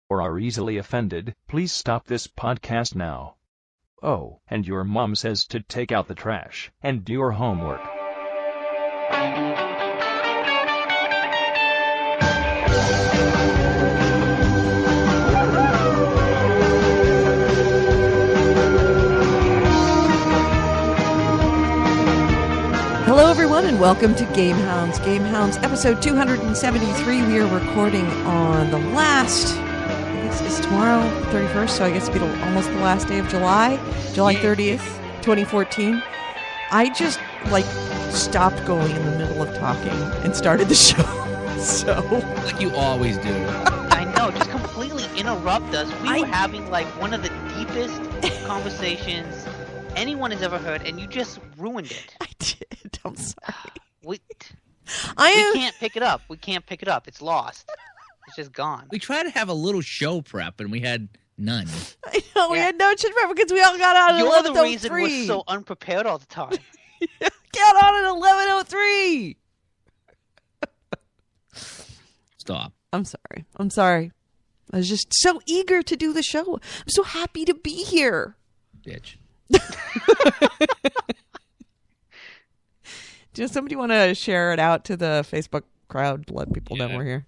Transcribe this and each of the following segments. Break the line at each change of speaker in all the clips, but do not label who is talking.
or are easily offended, please stop this podcast now. Oh, and your mom says to take out the trash and do your homework.
Hello, everyone, and welcome to GameHounds. GameHounds, episode 273. We are recording on the last, I guess it's tomorrow, 31st, so I guess it'll be almost the last day of July 30th, 2014. I just, stopped going in the middle of talking and started the show, so...
Like you always do.
I know, just completely interrupt us. We were having, one of the deepest conversations anyone has ever heard, and you just ruined it.
I did. I'm sorry.
We can't pick it up. It's lost. It's just gone.
We tried to have a little show prep, and we had none.
I know, we had no show prep because we all got out at 11:03.
You're the reason we're so unprepared all the time.
Got on at 11:03.
Stop.
I'm sorry. I was just so eager to do the show. I'm so happy to be here.
Bitch.
Does somebody want to share it out to the Facebook crowd? Let people know we're here.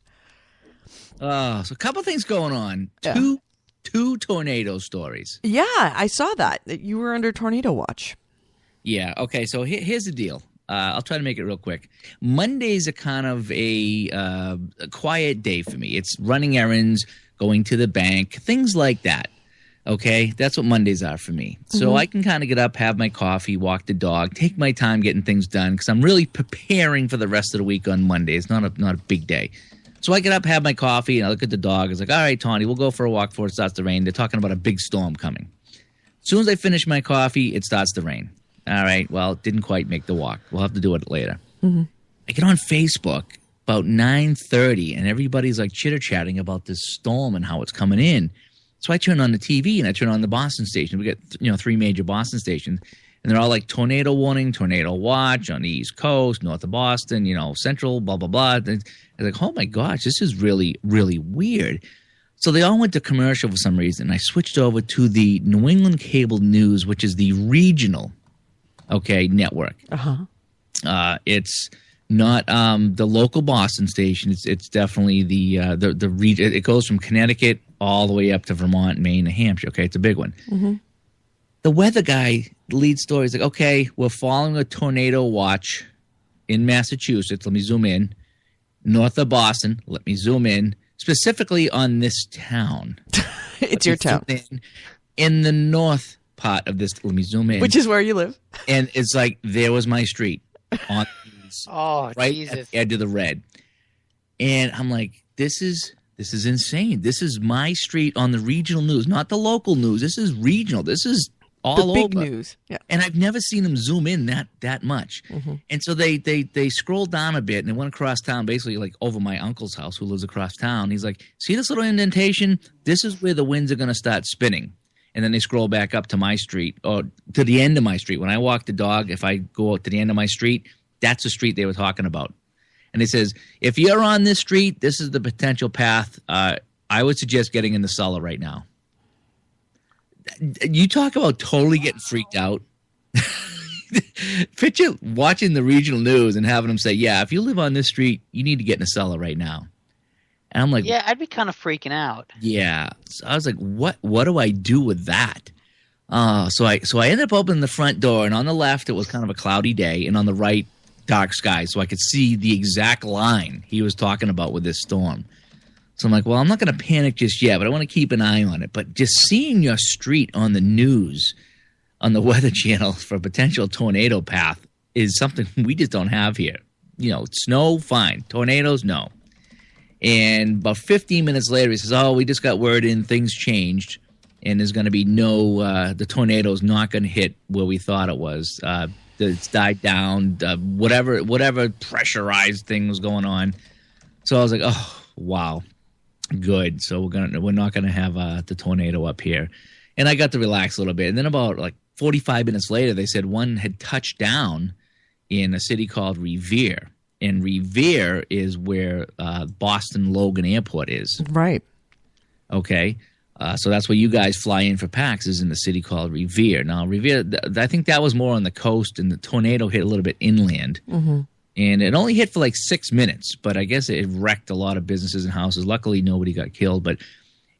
So a couple things going on.
Yeah.
Two tornado stories.
Yeah, I saw that you were under tornado watch.
Yeah. Okay. So here's the deal. I'll try to make it real quick. Mondays are kind of a quiet day for me. It's running errands, going to the bank, things like that. Okay, that's what Mondays are for me. So I can kind of get up, have my coffee, walk the dog, take my time getting things done because I'm really preparing for the rest of the week on Monday. It's not a big day. So I get up, have my coffee, and I look at the dog. It's like, all right, Tawny, we'll go for a walk before it starts to rain. They're talking about a big storm coming. As soon as I finish my coffee, it starts to rain. All right, well, it didn't quite make the walk. We'll have to do it later. I get on Facebook about 9:30, and everybody's chitter-chatting about this storm and how it's coming in. So I turn on the TV and I turn on the Boston station. We get, 3 major Boston stations, and they're all tornado warning, tornado watch on the East Coast, north of Boston, central, blah, blah, blah. And I was like, oh my gosh, this is really, really weird. So they all went to commercial for some reason. I switched over to the New England Cable News, which is the regional, network. It's not the local Boston station. It's definitely the region. It goes from Connecticut all the way up to Vermont, Maine, New Hampshire. Okay, it's a big one. The weather guy, the lead story, is okay, we're following a tornado watch in Massachusetts. Let me zoom in. North of Boston. Let me zoom in. Specifically on this town.
It's your town.
In the north part of this, let me zoom in.
Which is where you live.
And it's there was my street. On right
Jesus.
at the edge of the red. And I'm like, this is insane. This is my street on the regional news, not the local news. This is regional. This is all
the big
over.
News. Yeah.
And I've never seen them zoom in that much. And so they scrolled down a bit and they went across town, basically over my uncle's house who lives across town. He's like, see this little indentation? This is where the winds are going to start spinning. And then they scroll back up to my street or to the end of my street. When I walk the dog, if I go out to the end of my street, that's the street they were talking about. And it says, if you're on this street, this is the potential path. I would suggest getting in the cellar right now. You talk about totally getting freaked out. Picture watching the regional news and having them say, yeah, if you live on this street, you need to get in the cellar right now. And I'm like,
yeah, I'd be kind of freaking out.
Yeah. So I was like, what do I do with that? So I ended up opening the front door, and on the left, it was kind of a cloudy day, and on the right, dark sky, so I could see the exact line he was talking about with this storm. So I'm like, well, I'm not going to panic just yet, but I want to keep an eye on it. But just seeing your street on the news, on the Weather Channel for a potential tornado path is something we just don't have here. Snow, fine. Tornadoes, no. And about 15 minutes later, he says, oh, we just got word in, things changed, and there's going to be no, the tornado's not going to hit where we thought it was. It's died down, whatever pressurized thing was going on. So I was like, oh, wow, good. So we're not gonna have the tornado up here. And I got to relax a little bit. And then about 45 minutes later, they said one had touched down in a city called Revere. And Revere is where Boston Logan Airport is.
Right.
Okay. So that's where you guys fly in for PAX, is in the city called Revere. Now, Revere, I think that was more on the coast, and the tornado hit a little bit inland.
Mm-hmm.
And it only hit for like 6 minutes, but I guess it wrecked a lot of businesses and houses. Luckily, nobody got killed, but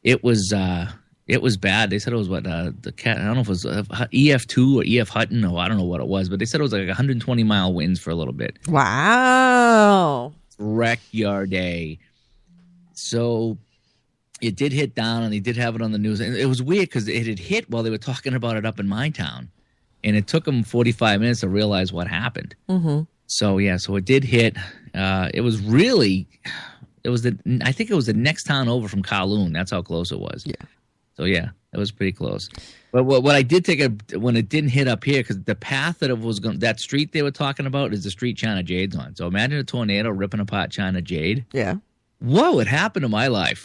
it was bad. They said it was I don't know if it was EF2 or EF Hutton, or I don't know what it was, but they said it was like 120-mile winds for a little bit.
Wow.
Wreck your day. So it did hit down, and they did have it on the news. And it was weird because it had hit while they were talking about it up in my town. And it took them 45 minutes to realize what happened.
Mm-hmm.
So it did hit. It was I think it was the next town over from Kowloon. That's how close it was.
Yeah.
So it was pretty close. But what I did take when it didn't hit up here, because the path that it was going, that street they were talking about is the street China Jade's on. So imagine a tornado ripping apart China Jade.
Yeah.
What would happen to my life?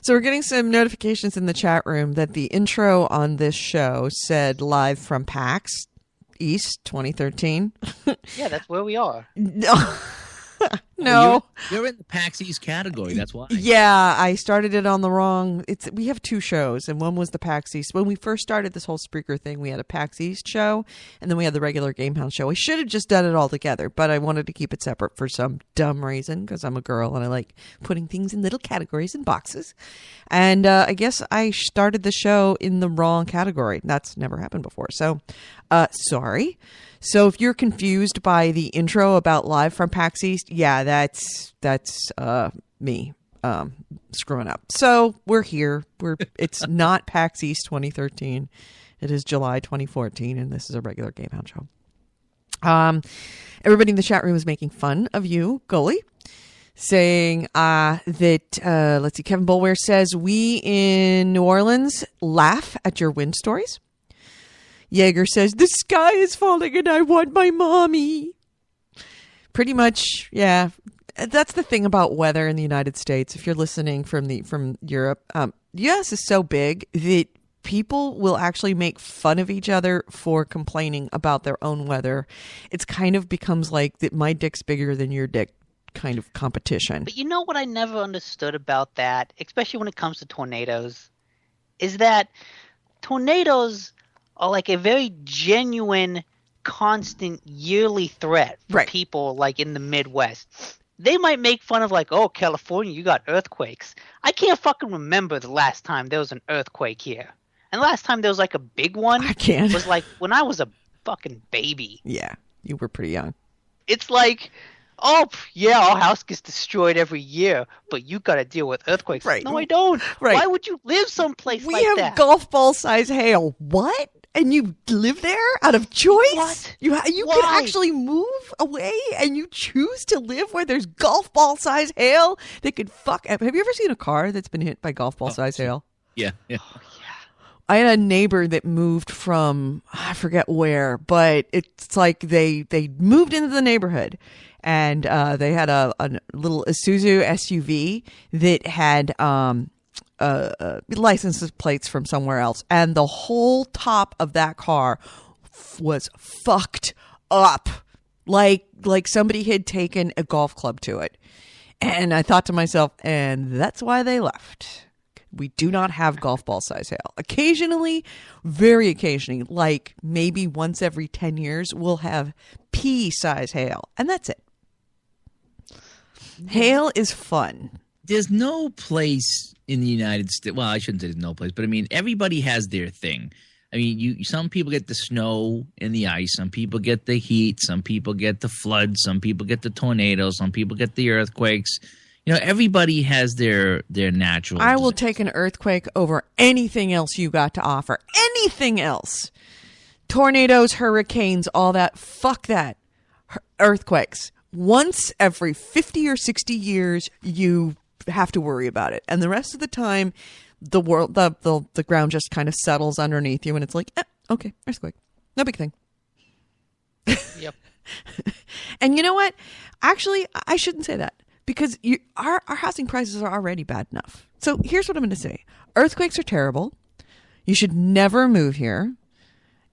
So we're getting some notifications in the chat room that the intro on this show said live from PAX East 2013.
Yeah, that's where we are.
No.
You're in the PAX East category. That's why.
Yeah, I started it on the wrong. We have two shows, and one was the PAX East. When we first started this whole Spreaker thing, we had a PAX East show, and then we had the regular GameHounds show. I should have just done it all together, but I wanted to keep it separate for some dumb reason, because I'm a girl and I like putting things in little categories and boxes. And I guess I started the show in the wrong category. That's never happened before. So, sorry. So if you're confused by the intro about live from PAX East, yeah, that's me screwing up. So we're here. It's not PAX East 2013. It is July 2014, and this is a regular GameHound show. Everybody in the chat room is making fun of you, Goalie, saying that let's see. Kevin Bulware says we in New Orleans laugh at your wind stories. Jaeger says, the sky is falling and I want my mommy. Pretty much, yeah. That's the thing about weather in the United States. If you're listening from Europe, U.S. is so big that people will actually make fun of each other for complaining about their own weather. It's kind of becomes like that my dick's bigger than your dick kind of competition.
But you know what I never understood about that, especially when it comes to tornadoes, is that tornadoes are like a very genuine, constant, yearly threat for
right.
people like in the Midwest. They might make fun of like, oh, California, you got earthquakes. I can't fucking remember the last time there was an earthquake here. And the last time there was like a big one was like when I was a fucking baby.
Yeah, you were pretty young.
It's like, oh, yeah, our house gets destroyed every year, but you got to deal with earthquakes.
Right.
No, I don't.
Right.
Why would you live someplace like that?
We have golf ball size hail. What? And you live there out of choice?
What?
You
Why?
can actually move away and you choose to live where there's golf ball size hail that could fuck. Have you ever seen a car that's been hit by golf ball size hail?
Yeah.
I had a neighbor that moved from, I forget where, but it's like they moved into the neighborhood and they had a little Isuzu SUV that had license plates from somewhere else, and the whole top of that car was fucked up, like somebody had taken a golf club to it. And I thought to myself, and that's why they left. We do not have golf ball size hail. Occasionally, very occasionally, like maybe once every 10 years, we'll have pea size hail, and that's it. Hail is fun.
There's no place in the United States. Well, I shouldn't say there's no place, but I mean, everybody has their thing. I mean, some people get the snow and the ice. Some people get the heat. Some people get the floods. Some people get the tornadoes. Some people get the earthquakes. You know, everybody has their natural.
I will take an earthquake over anything else you got to offer. Anything else. Tornadoes, hurricanes, all that. Fuck that. Earthquakes. Once every 50 or 60 years, you have to worry about it. And the rest of the time, the ground just kind of settles underneath you, and it's like, okay, earthquake. No big thing.
Yep.
And you know what? Actually, I shouldn't say that. Because our housing prices are already bad enough. So here's what I'm going to say. Earthquakes are terrible. You should never move here.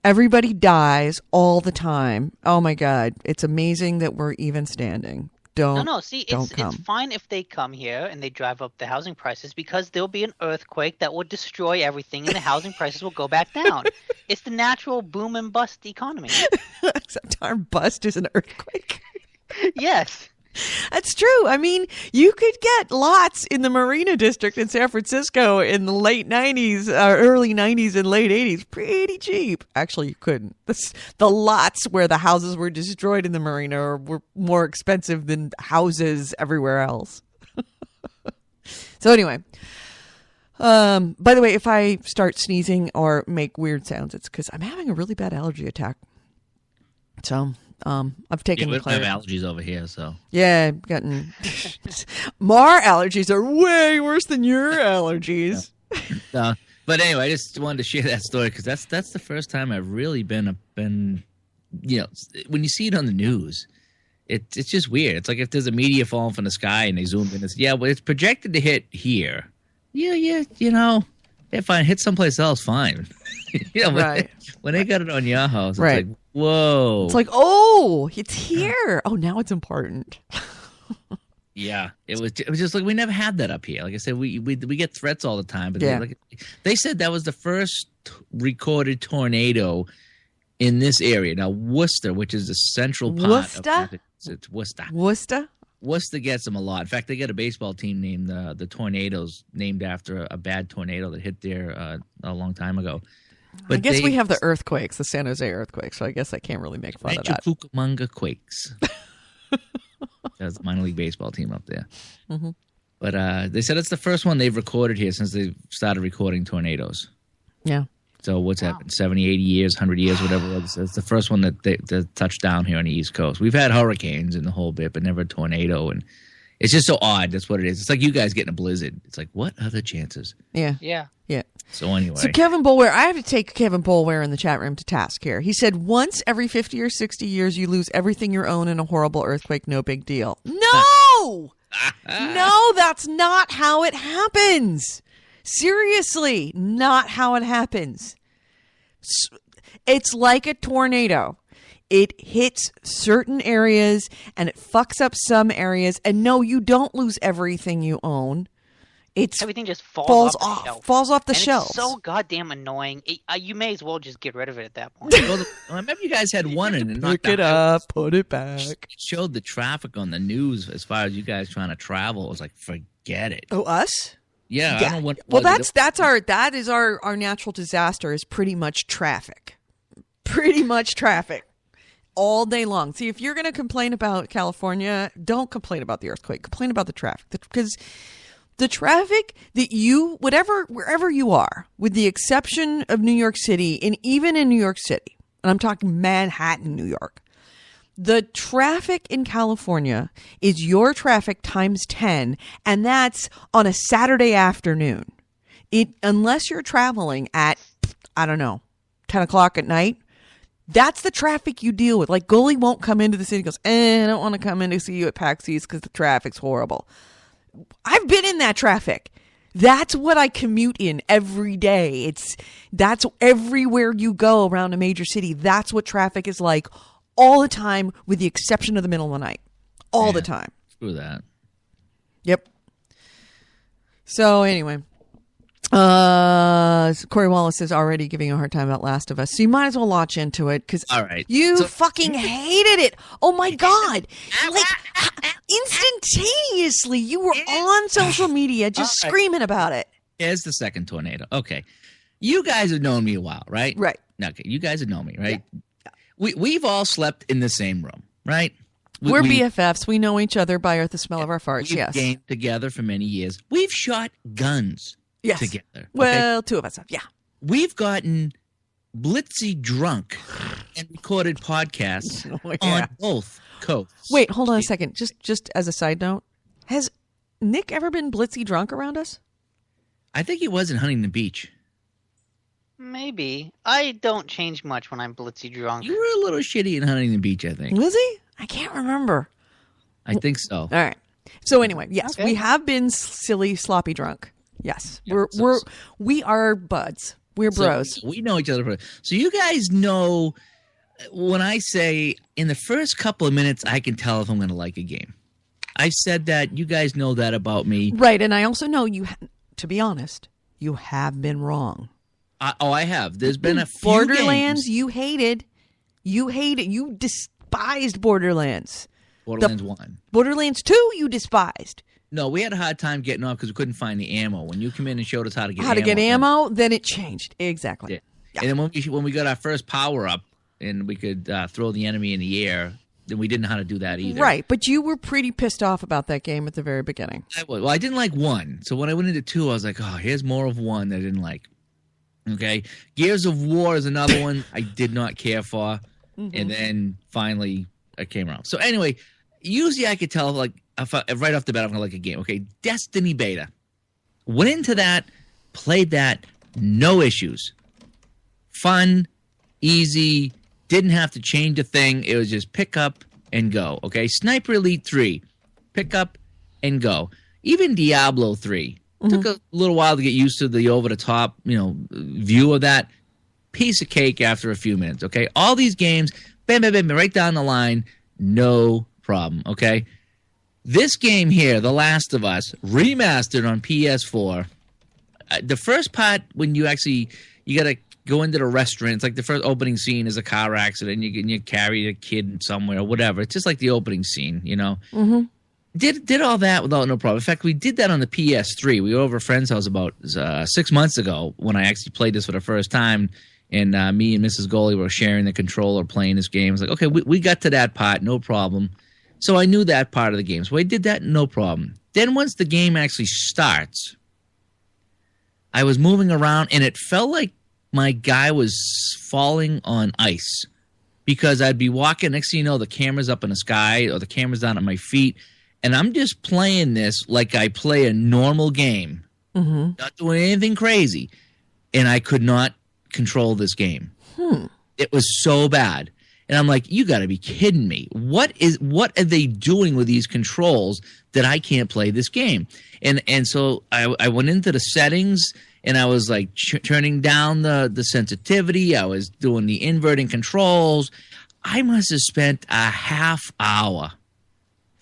Everybody dies all the time. Oh my God. It's amazing that we're even standing. don't.
No. See,
don't
it's
come.
fine if they come here and they drive up the housing prices because there'll be an earthquake that will destroy everything and the housing prices will go back down. It's the natural boom and bust economy.
Except our bust is an earthquake.
Yes.
That's true. I mean, you could get lots in the Marina District in San Francisco in the late 90s, early 90s and late 80s. Pretty cheap. Actually, you couldn't. The lots where the houses were destroyed in the Marina were more expensive than houses everywhere else. So anyway, by the way, if I start sneezing or make weird sounds, it's because I'm having a really bad allergy attack. So... I've taken
we don't have allergies over here, so
yeah, I've gotten my allergies are way worse than your allergies.
Yeah. But anyway, I just wanted to share that story because that's the first time I've really been when you see it on the news, it's just weird. It's like if there's a meteor falling from the sky and they zoom in, it's projected to hit here. If I hit someplace else, fine.
Right.
When they got it on your house, it's
right.
like, whoa.
It's like, oh, it's here. Oh, now it's important.
Yeah, it was just like we never had that up here. Like I said, we get threats all the time, but they said that was the first recorded tornado in this area. Now Worcester, which is the central part it's Worcester. Worcester gets them a lot. In fact, they got a baseball team named the Tornadoes, named after a bad tornado that hit there a long time ago. But
I guess we have the earthquakes, the San Jose earthquake, so I guess I can't really make fun of that.
Cucamonga Quakes. That's the minor league baseball team up there. Mm-hmm. But they said it's the first one they've recorded here since they started recording tornadoes.
Yeah.
So what's happened? 70, 80 years, 100 years, whatever it was. It's the first one that touched down here on the East Coast. We've had hurricanes and the whole bit, but never a tornado. And it's just so odd. That's what it is. It's like you guys getting a blizzard. It's like, what are the chances?
Yeah.
Yeah.
Yeah.
So anyway.
So Kevin Boulware, I have to take Kevin Boulware in the chat room to task here. He said, once every 50 or 60 years, you lose everything you own in a horrible earthquake. No big deal. No! No, that's not how it happens. Seriously, not how it happens. It's like a tornado. It hits certain areas and it fucks up some areas. And no, you don't lose everything you own.
Everything just falls off the
shelf.
It's so goddamn annoying. You may as well just get rid of it at that point.
Well, I remember you guys had one and
pick it up, put it back.
It showed the traffic on the news as far as you guys trying to travel. It was like, forget it.
Oh, us?
Yeah. I don't know what.
Well, that is our natural disaster is pretty much traffic. Pretty much traffic. All day long. See, if you're going to complain about California, don't complain about the earthquake. Complain about the traffic. Because the traffic that wherever you are, with the exception of New York City, and even in New York City, and I'm talking Manhattan, New York, the traffic in California is your traffic times 10, and that's on a Saturday afternoon. Unless you're traveling at, I don't know, 10 o'clock at night, that's the traffic you deal with. Like, Goalie won't come into the city and goes, I don't want to come in to see you at PAX East because the traffic's horrible. I've been in that traffic. That's what I commute in every day. That's everywhere you go around a major city. That's what traffic is like all the time, with the exception of the middle of the night. All the time.
Screw that.
Yep. So anyway, Corey Wallace is already giving a hard time about Last of Us, so you might as well launch into it because you fucking hated it. Oh my god! Like instantaneously, you were on social media just screaming about it.
Here's the second tornado. Okay, you guys have known me a while, right?
Right.
Okay, you guys have known me, right? Yeah. We've all slept in the same room, right?
We're BFFs. We know each other by the smell of our farts.
We've
yes.
Gamed together for many years. We've shot guns.
Yes.
Together.
Well, two of us have, yeah.
We've gotten blitzy drunk and recorded podcasts on both coasts.
Wait, hold on a second. Just as a side note, has Nick ever been blitzy drunk around us?
I think he was in Huntington Beach.
Maybe. I don't change much when I'm blitzy drunk.
You were a little shitty in Huntington Beach, I think.
Was he? I can't remember.
I think so.
All right. So anyway, yes, we have been silly, sloppy drunk. Yes,
yeah,
we are buds. We're bros.
So we know each other. So you guys know when I say in the first couple of minutes, I can tell if I'm going to like a game. I said that. You guys know that about me.
Right, and I also know you, to be honest, you have been wrong.
I have. There's been a few
Borderlands
games.
you hated. You hated. You despised Borderlands.
Borderlands 1.
Borderlands 2 you despised.
No, we had a hard time getting off because we couldn't find the ammo. When you come in and showed us how to get
ammo, then it changed. Exactly.
Yeah. And then when we got our first power-up and we could throw the enemy in the air, then we didn't know how to do that either.
Right, but you were pretty pissed off about that game at the very beginning.
Well, I didn't like 1. So when I went into 2, I was like, oh, here's more of 1 that I didn't like. Okay? Gears of War is another one I did not care for. Mm-hmm. And then finally I came around. So anyway, usually I could tell right off the bat I'm going to like a game. Okay, Destiny beta. Went into that, played that, no issues. Fun, easy, didn't have to change a thing. It was just pick up and go. Okay, Sniper Elite 3, pick up and go. Even Diablo 3 took a little while to get used to the over-the-top, view of that. Piece of cake after a few minutes. Okay, all these games, bam, bam, bam, right down the line, no problem. Okay, this game here, The Last of Us, remastered on PS4. The first part when you got to go into the restaurant. It's like the first opening scene is a car accident. You carry a kid somewhere or whatever. It's just like the opening scene, Mm-hmm. Did all that without no problem. In fact, we did that on the PS3. We were over a friend's house about 6 months ago when I actually played this for the first time. And me and Mrs. Goley were sharing the controller playing this game. I was like, okay, we got to that part, no problem. So I knew that part of the game. So I did that, no problem. Then once the game actually starts, I was moving around, and it felt like my guy was falling on ice because I'd be walking. Next thing you know, the camera's up in the sky or the camera's down at my feet, and I'm just playing this like I play a normal game, not doing anything crazy, and I could not control this game. It was so bad. And I'm like, you got to be kidding me. What are they doing with these controls that I can't play this game? And so I went into the settings, and I was like turning down the sensitivity. I was doing the inverting controls. I must have spent a half hour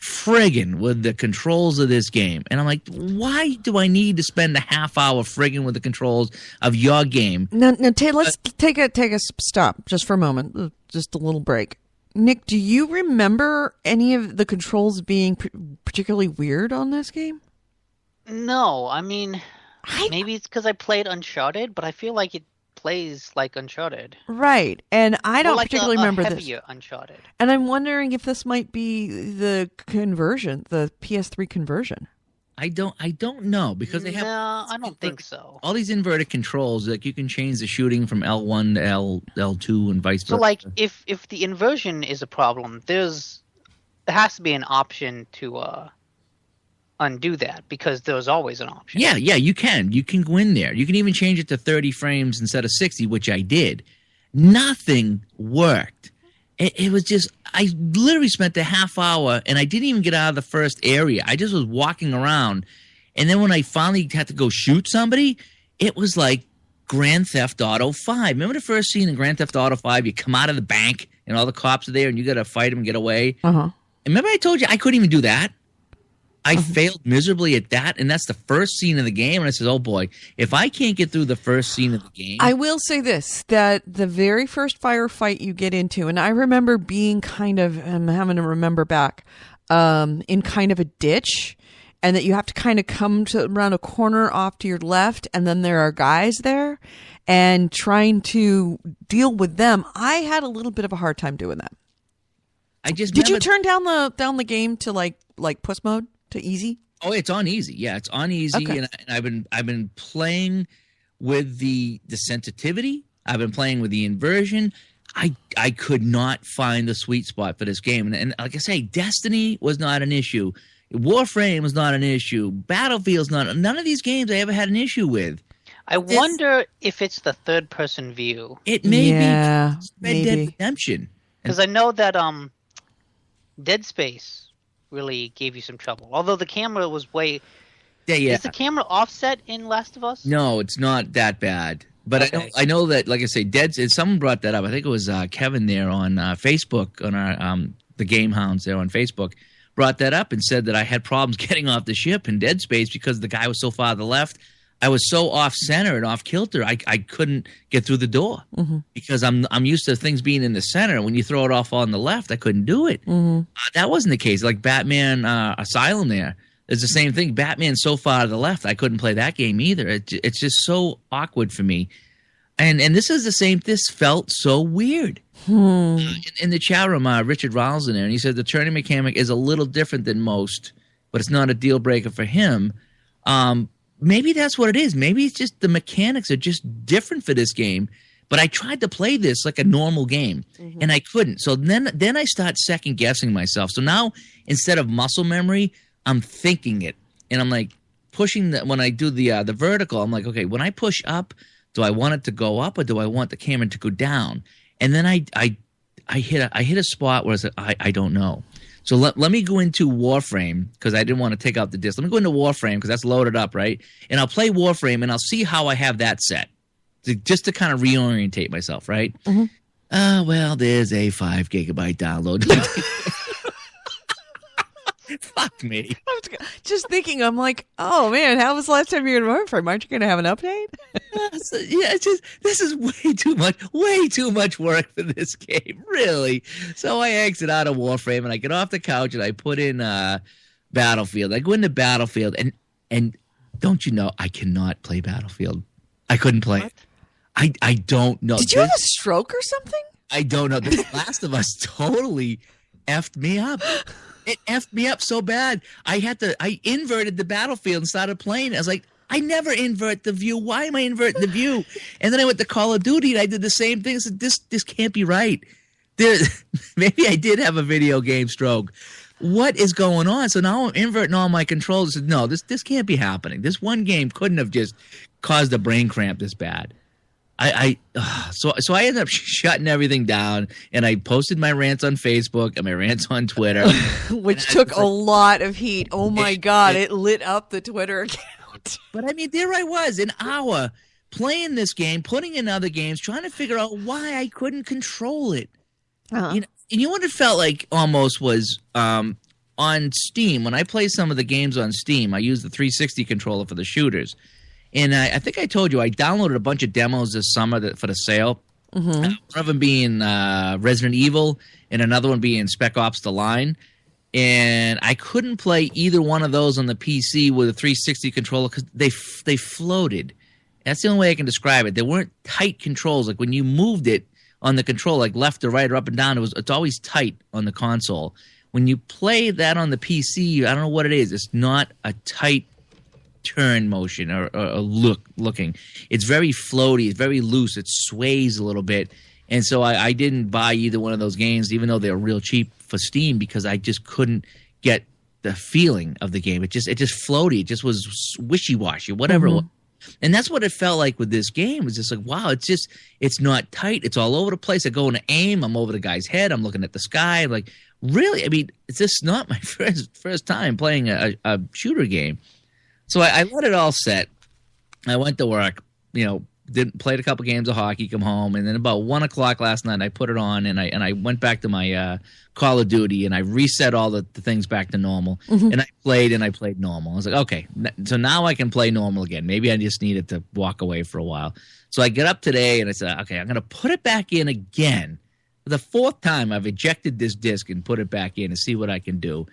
friggin' with the controls of this game. And I'm like, why do I need to spend a half hour friggin' with the controls of your game?
Now let's take a stop just for a moment, just a little break. Nick, do you remember any of the controls being particularly weird on this game?
No, I mean, maybe it's because I played Uncharted, but I feel like it plays like Uncharted.
Right, and I don't particularly remember this.
Heavier Uncharted.
And I'm wondering if this might be the conversion, the PS3 conversion.
I don't know because they have.
No, I don't think so.
All these inverted controls, like you can change the shooting from L1 to L2 and vice versa.
So, like, if the inversion is a problem, there has to be an option to undo that because there's always an option.
Yeah, you can go in there. You can even change it to 30 frames instead of 60, which I did. Nothing worked. It was just, I literally spent a half hour and I didn't even get out of the first area. I just was walking around, and then when I finally had to go shoot somebody, it was like Grand Theft Auto 5. Remember the first scene in Grand Theft Auto 5? You come out of the bank and all the cops are there and you got to fight them and get away. And remember I told you I couldn't even do that? I failed miserably at that, and that's the first scene of the game. And I said, oh, boy, if I can't get through the first scene of the game.
I will say this, that the very first firefight you get into, and I remember being kind of, I'm having to remember back, in kind of a ditch, and that you have to kind of come around a corner off to your left, and then there are guys there, and trying to deal with them. I had a little bit of a hard time doing that. Did you turn down the game to like puss mode? To easy?
Oh, it's on easy. Yeah, it's on easy, okay. And I've been playing with the sensitivity. I've been playing with the inversion. I could not find the sweet spot for this game, and like I say, Destiny was not an issue. Warframe was not an issue. Battlefield's not. None of these games I ever had an issue with.
I wonder if it's the third person view.
It may be Red Dead Redemption,
because I know that Dead Space really gave you some trouble. Although the camera was way...
Yeah.
Is the camera offset in Last of Us?
No, it's not that bad. But okay. I know that, like I say, someone brought that up. I think it was Kevin there on Facebook, on our the GameHounds there on Facebook, brought that up and said that I had problems getting off the ship in Dead Space because the guy was so far to the left. I was so off center and off kilter, I couldn't get through the door because I'm used to things being in the center. When you throw it off on the left, I couldn't do it. That wasn't the case. Like Batman Asylum, there. It's the same thing. Batman's so far to the left, I couldn't play that game either. It's just so awkward for me. And this is the same. This felt so weird. In the chat room, Richard Riles in there, and he said the turning mechanic is a little different than most, but it's not a deal breaker for him. Maybe that's what it is. Maybe it's just the mechanics are just different for this game. But I tried to play this like a normal game, and I couldn't. So then I start second guessing myself. So now instead of muscle memory, I'm thinking it, and I'm like pushing when I do the vertical. I'm like, okay, when I push up, do I want it to go up or do I want the camera to go down? And then I hit a spot where I don't know. So let me go into Warframe because I didn't want to take out the disc. Let me go into Warframe because that's loaded up, right? And I'll play Warframe and I'll see how I have that set just to kind of reorientate myself, right? Well, there's a 5 gigabyte download. Fuck me.
I was just thinking, I'm like, oh man, how was the last time you were in Warframe? Aren't you going to have an update?
It's just this is way too much work for this game, really. So I exit out of Warframe and I get off the couch and I put in Battlefield. I go into Battlefield and don't you know I cannot play Battlefield. I couldn't play it. I don't know.
Did you have a stroke or something?
I don't know. The Last of Us totally effed me up. It effed me up so bad. I inverted the Battlefield and started playing. I was like, I never invert the view. Why am I inverting the view? And then I went to Call of Duty and I did the same thing. I said, this can't be right. Maybe I did have a video game stroke. What is going on? So now I'm inverting all my controls. I said, no, this can't be happening. This one game couldn't have just caused a brain cramp this bad. So I ended up shutting everything down, and I posted my rants on Facebook and my rants on Twitter,
which took a lot of heat. Oh my God, it lit up the Twitter account.
But I mean, there I was, an hour playing this game, putting in other games, trying to figure out why I couldn't control it. And you know what it felt like almost was on Steam. When I play some of the games on Steam, I use the 360 controller for the shooters. And I think I told you I downloaded a bunch of demos this summer for the sale. One of them being Resident Evil and another one being Spec Ops: The Line. And I couldn't play either one of those on the PC with a 360 controller because they floated. That's the only way I can describe it. They weren't tight controls. Like when you moved it on the control, like left or right or up and down, it's always tight on the console. When you play that on the PC, I don't know what it is. It's not a tight turn motion or looking. It's very floaty. It's very loose. It sways a little bit. And so I didn't buy either one of those games, even though they're real cheap for Steam, because I just couldn't get the feeling of the game. It just floaty. It just was wishy-washy, whatever it was. And that's what it felt like with this game. It was just like, wow, it's not tight. It's all over the place. I go into aim. I'm over the guy's head. I'm looking at the sky. I'm like, really? I mean, it's just not my first time playing a shooter game. So I let it all set. I went to work, played a couple games of hockey, come home, and then about 1 o'clock last night I put it on and I went back to my Call of Duty and I reset all the things back to normal. And I played normal. I was like, okay, so now I can play normal again. Maybe I just needed to walk away for a while. So I get up today and I said, okay, I'm going to put it back in again. For the 4th time I've ejected this disc and put it back in and see what I can do.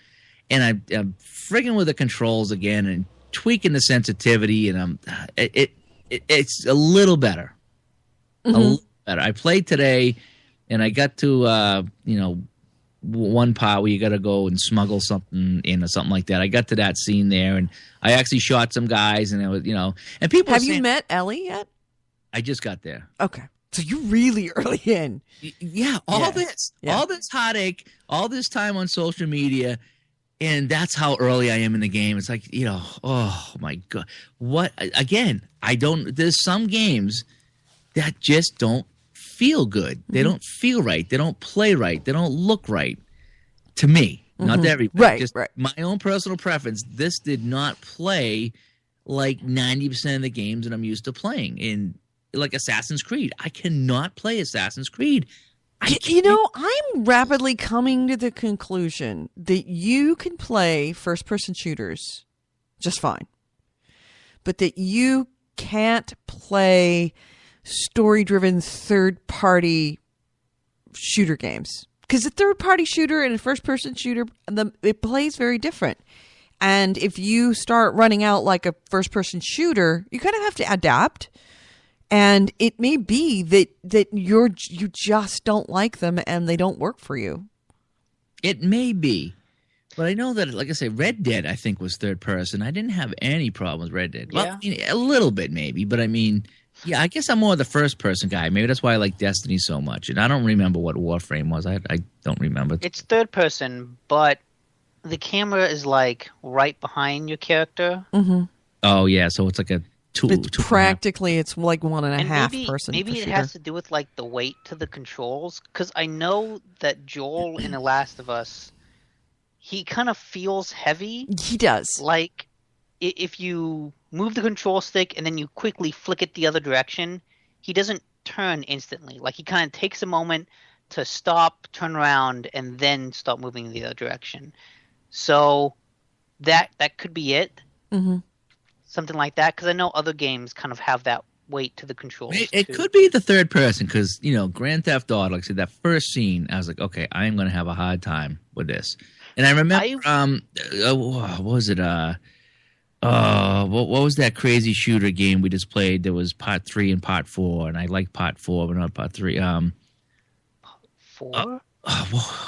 And I'm frigging with the controls again and tweaking the sensitivity, and it's a little better. A little better. I played today, and I got to one part where you got to go and smuggle something in or something like that. I got to that scene there, and I actually shot some guys, and it was and people.
Have you met Ellie yet?
I just got there.
Okay, so you're really early in.
Yeah, all this heartache, all this time on social media. And that's how early I am in the game. It's like, oh my God. What, again, there's some games that just don't feel good. They don't feel right. They don't play right. They don't look right to me. Not to everybody.
Right,
just
right.
My own personal preference. This did not play like 90% of the games that I'm used to playing. In like Assassin's Creed. I cannot play Assassin's Creed.
I'm rapidly coming to the conclusion that you can play first-person shooters just fine, but that you can't play story-driven third-party shooter games. Because a third-party shooter and a first-person shooter, it plays very different. And if you start running out like a first-person shooter, you kind of have to adapt. And it may be that you just don't like them and they don't work for you.
It may be. But I know that, like I say, Red Dead, I think, was third person. I didn't have any problem with Red Dead. Well, a little bit maybe, but I mean, yeah, I guess I'm more the first person guy. Maybe that's why I like Destiny so much. And I don't remember what Warframe was. I don't remember.
It's third person, but the camera is like right behind your character.
Mm-hmm.
Oh, yeah, so it's like a
practically it's like 1.5 person.
Maybe it has to do with like the weight to the controls, because I know that Joel in The Last of Us, he kind of feels heavy.
He does.
Like if you move the control stick and then you quickly flick it the other direction, he doesn't turn instantly. Like he kind of takes a moment to stop, turn around, and then start moving in the other direction. So that could be it.
Mm-hmm.
Something like that, because I know other games kind of have that weight to the controls.
It could be the third person, because, Grand Theft Auto, like I said, that first scene, I was like, okay, I'm going to have a hard time with this. And I remember, what was it? What was that crazy shooter game we just played? There was part 3 and part 4, and I like part 4, but not part 3.
4?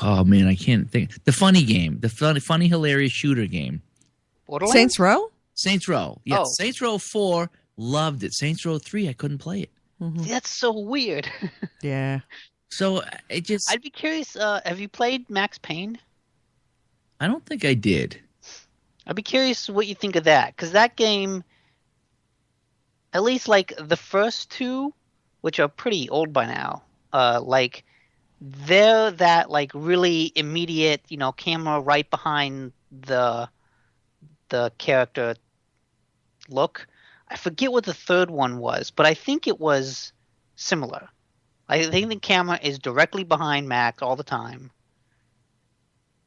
Oh man, I can't think. The funny game, the funny, hilarious shooter game.
Borderlands?
Saints Row?
Saints Row. Yes,
Oh.
Saints Row 4, loved it. Saints Row 3, I couldn't play it.
Mm-hmm.
That's so weird.
Yeah.
So it just...
I'd be curious, have you played Max Payne?
I don't think I did.
I'd be curious what you think of that, because that game, at least like the first two, which are pretty old by now, like they're that like really immediate, camera right behind the character look. I forget what the third one was, but I think it was similar. I think the camera is directly behind Max all the time.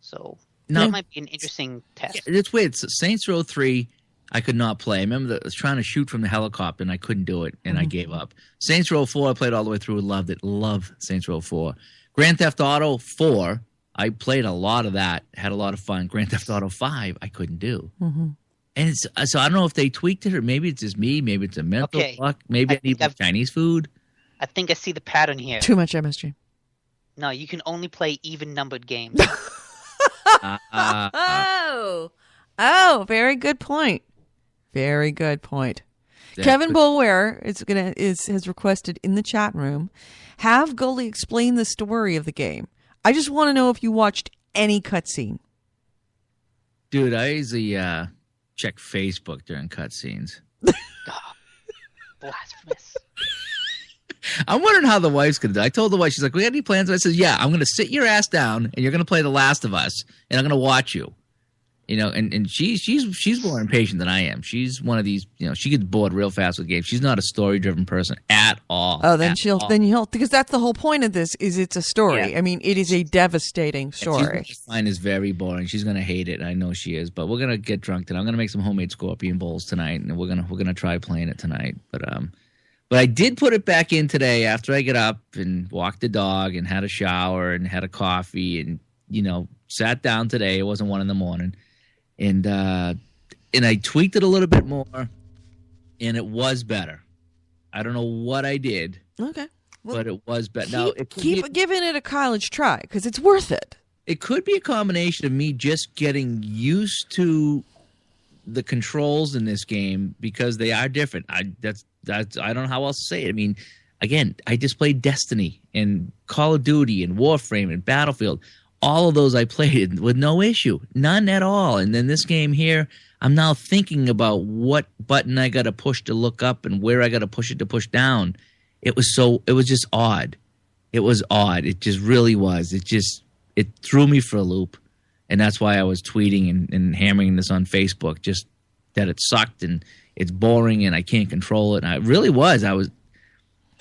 So that might be an interesting test.
Yeah, it's weird. Saints Row 3, I could not play. I remember I was trying to shoot from the helicopter, and I couldn't do it, and I gave up. Saints Row 4, I played all the way through and loved it. Love Saints Row 4. Grand Theft Auto 4, I played a lot of that, had a lot of fun. Grand Theft Auto 5, I couldn't do.
Mm-hmm.
And so I don't know if they tweaked it, or maybe it's just me. Maybe it's a mental block. Maybe I need Chinese food.
I think I see the pattern here.
Too much MSG.
No, you can only play even-numbered games.
Oh, very good point. Very good point. Kevin Bulware has requested in the chat room, have Goalie explain the story of the game. I just want to know if you watched any cutscene.
Dude, I usually check Facebook during cutscenes.
Blasphemous.
I'm wondering how the wife's going to do. I told the wife, she's like, we got any plans? I said, yeah, I'm going to sit your ass down, and you're going to play The Last of Us, and I'm going to watch you. And she's more impatient than I am. She's one of these, she gets bored real fast with games. She's not a story-driven person at all.
Oh, then you'll because that's the whole point of this, is it's a story. Yeah. I mean, it is a devastating story.
Mine is very boring. She's going to hate it, and I know she is. But we're going to get drunk tonight. I'm going to make some homemade scorpion bowls tonight, and we're going to try playing it tonight. But I did put it back in today after I get up and walked the dog and had a shower and had a coffee and, sat down today. It wasn't 1 a.m. And I tweaked it a little bit more, and it was better. I don't know what I did.
Okay. Well,
but it was better.
Keep giving it a college try, because it's worth it. It
could be a combination of me just getting used to the controls in this game, because they are different. I don't know how else to say it. I mean, again, I just played Destiny and Call of Duty and Warframe and Battlefield. All of those I played with no issue, none at all. And then this game here, I'm now thinking about what button I got to push to look up and where I got to push it to push down. It was just odd. It was odd. It just really was. It threw me for a loop. And that's why I was tweeting and hammering this on Facebook, just that it sucked and it's boring and I can't control it. And I really was. I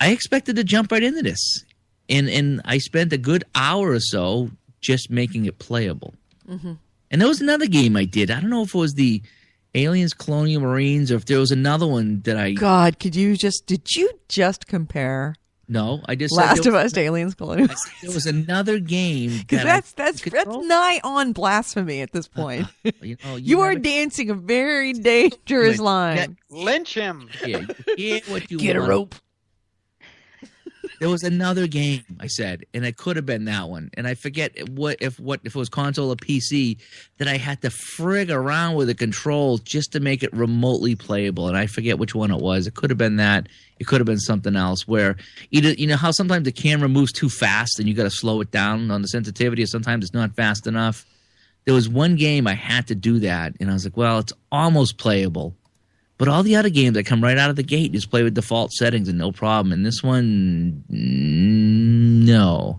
expected to jump right into this. And I spent a good hour or so just making it playable.
Mm-hmm.
And there was another game I did. I don't know if it was the Aliens Colonial Marines or if there was another one that I...
God, did you just compare...
No, I just
Last of Us to Aliens Colonial.
There was another game
because that's nigh on blasphemy at this point. You are dancing a very dangerous line.
Lynch him.
Yeah, what you
Get
want.
a rope.
There was another game, I said, and it could have been that one. And I forget if it was console or PC that I had to frig around with the controls just to make it remotely playable. And I forget which one it was. It could have been that. It could have been something else where either, you know how sometimes the camera moves too fast and you got to slow it down on the sensitivity, or sometimes it's not fast enough. There was one game I had to do that, and I was like, well, it's almost playable. But all the other games that come right out of the gate just play with default settings and no problem. And this one, no,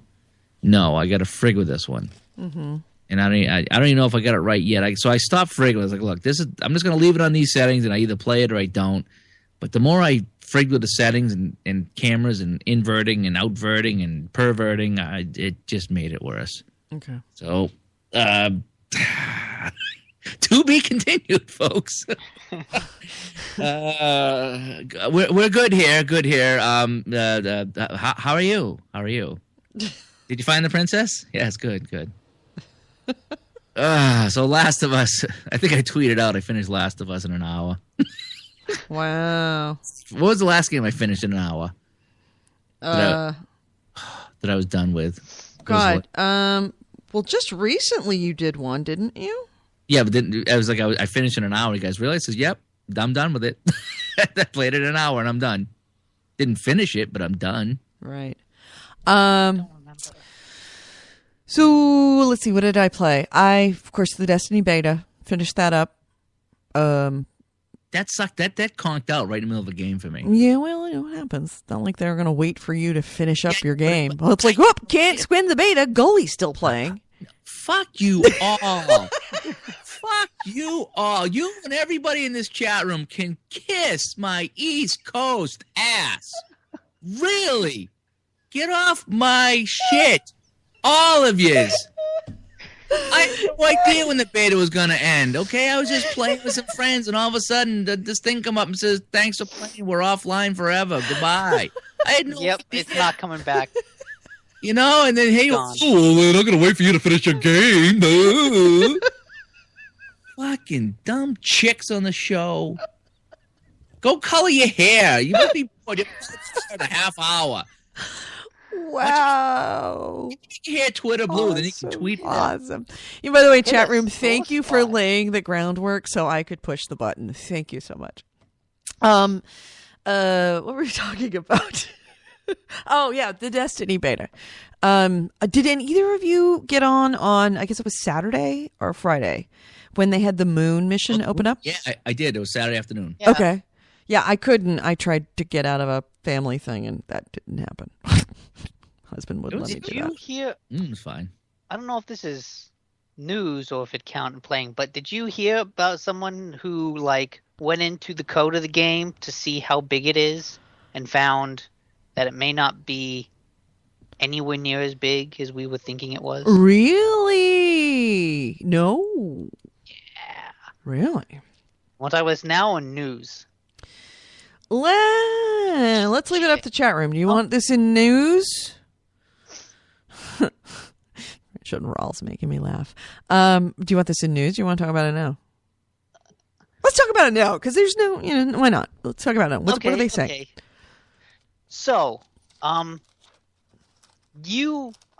I got to frig with this one.
Mm-hmm.
And I don't even know if I got it right yet. So I stopped frigging. I was like, look, I'm just going to leave it on these settings, and I either play it or I don't. But the more I frigged with the settings and cameras and inverting and outverting and perverting, it just made it worse.
Okay.
So, to be continued, folks. We're good here. Good here. How are you? How are you? Did you find the princess? Yes, good. So Last of Us. I think I tweeted out I finished Last of Us in an hour.
Wow.
What was the last game I finished in an hour? That I was done with.
God. Well, just recently you did one, didn't you?
Yeah, but then I was like, I finished in an hour. You guys realize? Says, yep, I'm done with it. I played it an hour and I'm done. Didn't finish it, but I'm done.
Right. So let's see. What did I play? Of course, the Destiny beta. Finished that up.
That sucked. That conked out right in the middle of the game for me.
Yeah, well, you know what happens. It's not like they're going to wait for you to finish up your game. Well, it's like, whoop, can't squin the beta. Goalie's still playing.
Fuck you all. Fuck you all. You and everybody in this chat room can kiss my East Coast ass. Really? Get off my shit. All of yous. I had no idea when the beta was going to end, okay? I was just playing with some friends, and all of a sudden, this thing come up and says, thanks for playing. We're offline forever. Goodbye. I had no idea.
It's not coming back.
You know, and then, hey,
Gone.
we're not going to wait for you to finish your game. Fucking dumb chicks on the show. Go color your hair. You must be bored. You a half hour.
Wow.
You hear Twitter blue, then you can tweet.
Awesome. And by the way, chat room, thank you for laying the groundwork so I could push the button. Thank you so much. What were we talking about? Oh, yeah, the Destiny beta. Did either of you get on, I guess it was Saturday or Friday, when they had the moon mission open up?
Yeah, I did. It was Saturday afternoon.
Yeah. Okay. Yeah, I couldn't. I tried to get out of a family thing, and that didn't happen. Husband wouldn't let me do that.
Did you hear?
It's fine.
I don't know if this is news or if it counted playing, but did you hear about someone who went into the code of the game to see how big it is and found that it may not be anywhere near as big as we were thinking it was?
Really? No.
Yeah.
Really?
What I was now on news.
Let's leave it up to chat room. Do you want this in news? Richard Rawls making me laugh. Do you want this in news? Do you want to talk about it now? Let's talk about it now, because there's no, why not? Let's talk about it now. What do they say?
Okay. So, I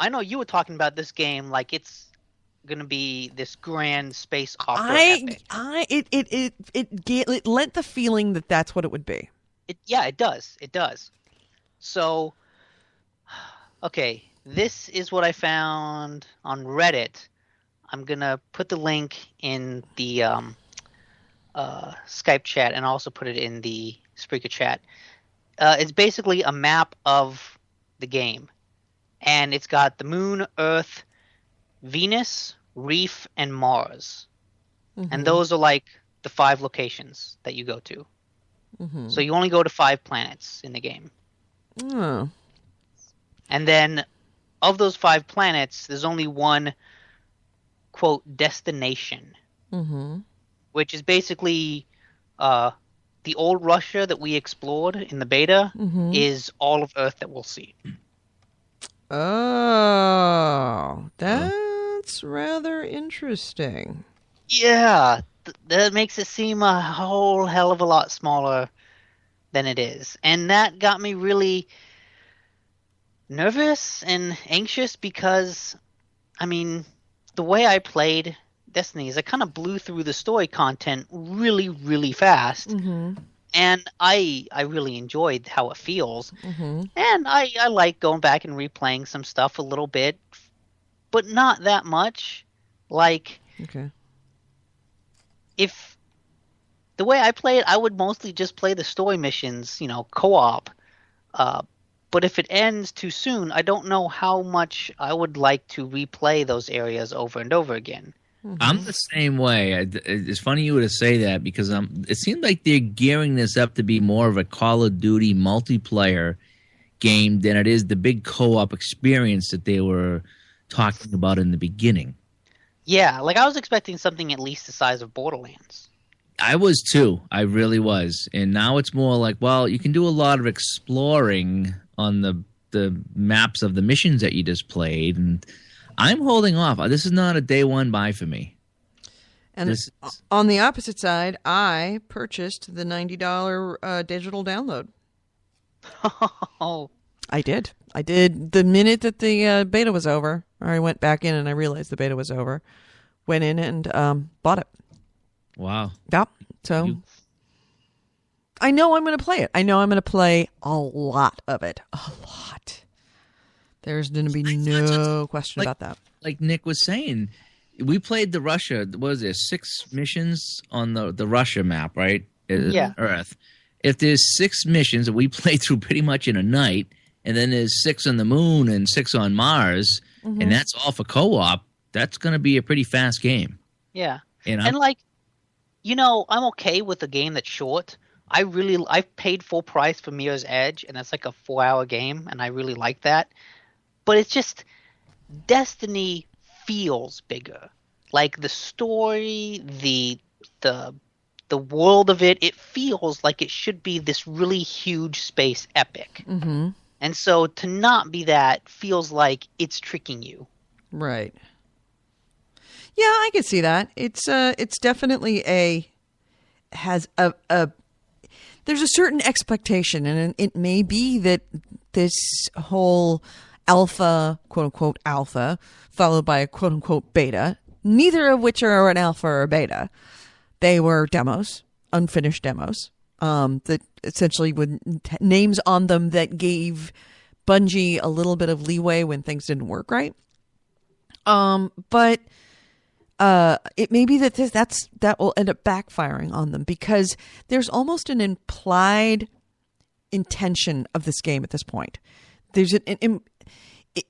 know you were talking about this game like it's going to be this grand space opera epic.
It lent the feeling that that's what it would be.
It does. It does. So, okay, this is what I found on Reddit. I'm going to put the link in the Skype chat and also put it in the Spreaker chat. It's basically a map of the game. And it's got the moon, Earth, Venus, Reef, and Mars. Mm-hmm. And those are the 5 locations that you go to. Mm-hmm. So you only go to 5 planets in the game.
Oh.
And then of those 5 planets, there's only one, quote, destination, which is basically the old Russia that we explored in the beta is all of Earth that we'll see.
Oh, that's rather interesting.
Yeah, that makes it seem a whole hell of a lot smaller than it is. And that got me really nervous and anxious because, I mean, the way I played Destiny is I kind of blew through the story content really, really fast. And I really enjoyed how it feels. And I like going back and replaying some stuff a little bit, but not that much. Like, if the way I play it, I would mostly just play the story missions, co-op. But if it ends too soon, I don't know how much I would like to replay those areas over and over again.
I'm the same way. It's funny you would say that because it seems like they're gearing this up to be more of a Call of Duty multiplayer game than it is the big co-op experience that they were talking about in the beginning.
Yeah, like I was expecting something at least the size of Borderlands.
I was too. I really was. And now it's more like, well, you can do a lot of exploring on the maps of the missions that you just played, and I'm holding off. This is not a day one buy for me.
And on the opposite side, I purchased the $90 digital download.
Oh,
I did. The minute that the beta was over, or I went back in and I realized the beta was over, went in and bought it.
Wow.
Yep. So I know I'm going to play it. I know I'm going to play a lot of it. A lot. There's going to be no question about that.
Like Nick was saying, we played the Russia. What was there? 6 missions on the Russia map, right?
Yeah.
Earth. If there's 6 missions that we play through pretty much in a night, and then there's 6 on the moon and 6 on Mars, and that's all for co-op, that's going to be a pretty fast game.
Yeah. And like, I'm okay with a game that's short. I've paid full price for Mirror's Edge, and that's like a 4-hour game, and I really like that. But it's just Destiny feels bigger. Like the story, the world of it feels like it should be this really huge space epic. And so to not be that feels like it's tricking you.
Right. Yeah, I can see that. It's definitely there's a certain expectation, and it may be that this whole alpha, quote unquote alpha, followed by a quote unquote beta, neither of which are an alpha or a beta. They were demos, unfinished demos, that essentially with names on them that gave Bungie a little bit of leeway when things didn't work right. But it may be that will end up backfiring on them because there's almost an implied intention of this game at this point. There's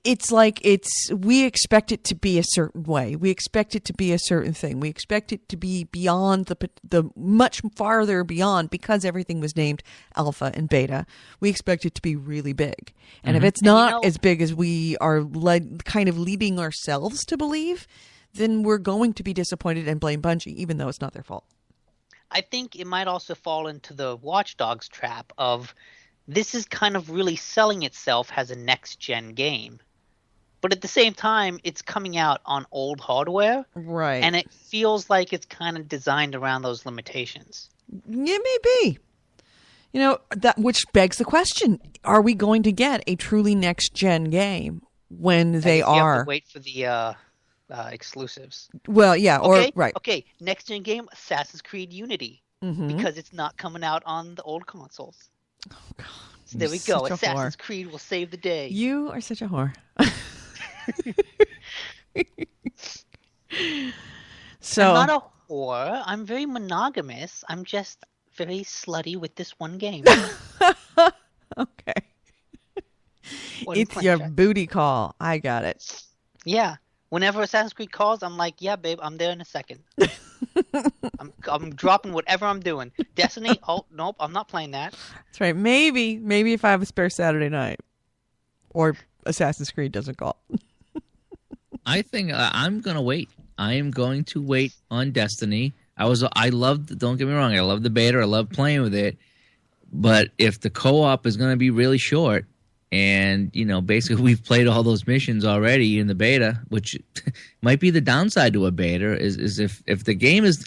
it's like we expect it to be a certain way. We expect it to be a certain thing. We expect it to be beyond the much farther beyond because everything was named alpha and beta. We expect it to be really big. And if it's not as big as we are kind of leading ourselves to believe, then we're going to be disappointed and blame Bungie, even though it's not their fault.
I think it might also fall into the Watch Dogs trap of this is kind of really selling itself as a next-gen game. But at the same time, it's coming out on old hardware.
Right.
And it feels like it's kind of designed around those limitations.
It may be. That which begs the question, are we going to get a truly next-gen game when they are?
You have to wait for the exclusives.
Well, yeah,
okay?
Right.
Okay, next-gen game, Assassin's Creed Unity. Because it's not coming out on the old consoles.
Oh, God.
So there we go. Assassin's Creed will save the day.
You are such a whore. So
I'm not a whore. I'm very monogamous. I'm just very slutty with this one game.
Okay. It's your booty call. I got it.
Yeah. Whenever Assassin's Creed calls, I'm like, yeah, babe, I'm there in a second. I'm dropping whatever I'm doing. Destiny? Oh, nope, I'm not playing that.
That's right. Maybe if I have a spare Saturday night. Or Assassin's Creed doesn't call.
I think I'm going to wait. I am going to wait on Destiny. I loved, don't get me wrong, I love the beta. I love playing with it. But if the co-op is going to be really short, and, basically we've played all those missions already in the beta, which might be the downside to a beta, is if the game is,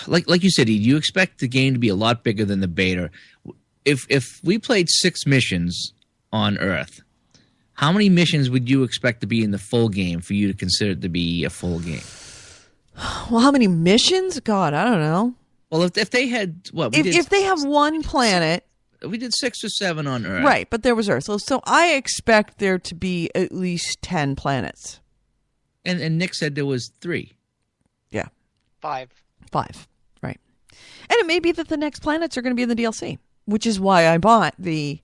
like you said, you expect the game to be a lot bigger than the beta. If we played 6 missions on Earth, how many missions would you expect to be in the full game for you to consider it to be a full game?
Well, how many missions? God, I don't know.
Well, if they had
if they have one planet,
we did 6 or 7 on Earth,
right? But there was Earth, so I expect there to be at least 10 planets.
And Nick said there was 3.
Yeah,
5,
right? And it may be that the next planets are going to be in the DLC, which is why I bought the.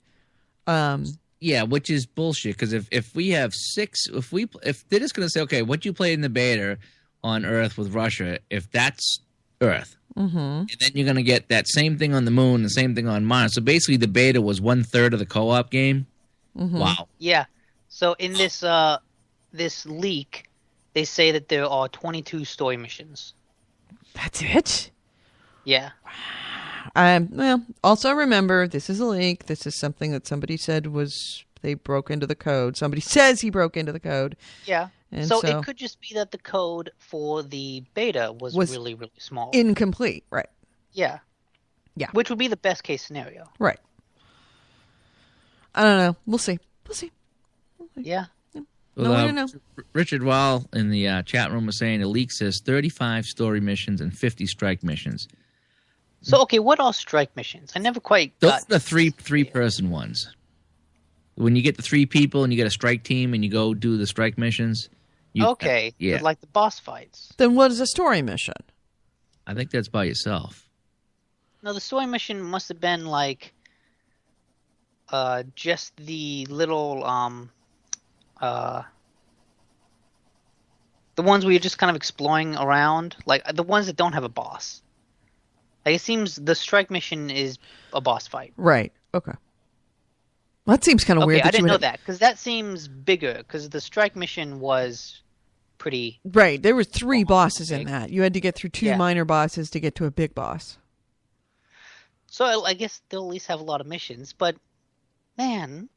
Yeah, which is bullshit. Because if we have 6, if they're just going to say, okay, what you played in the beta on Earth with Russia, if that's Earth, and then you're going to get that same thing on the moon, the same thing on Mars. So basically, the beta was 1/3 of the co-op game. Wow.
Yeah. So in this this leak, they say that there are 22 story missions.
That's it?
Yeah.
Well, also remember, this is a leak. This is something that somebody said they broke into the code. Somebody says he broke into the code.
Yeah.
And
so it could just be that the code for the beta was really, really small.
Incomplete, right.
Yeah.
Yeah.
Which would be the best case scenario.
Right. I don't know. We'll see.
Yeah.
No way to know.
Richard Wall in the chat room was saying the leak says 35 story missions and 50 strike missions.
So, okay, what are strike missions? I never quite got...
Those are the three-person ones. When you get the 3 people and you get a strike team and you go do the strike missions...
Yeah. Like the boss fights.
Then what is a story mission?
I think that's by yourself.
No, the story mission must have been like... just the little... the ones where you're just kind of exploring around. Like, the ones that don't have a boss. Like, it seems the strike mission is a boss fight.
Right. Okay. Well, that seems kind of weird.
I didn't know that, because that seems bigger, because the strike mission was pretty...
Right. There were 3 bosses in that. You had to get through 2 minor bosses to get to a big boss.
So I guess they'll at least have a lot of missions, but, man,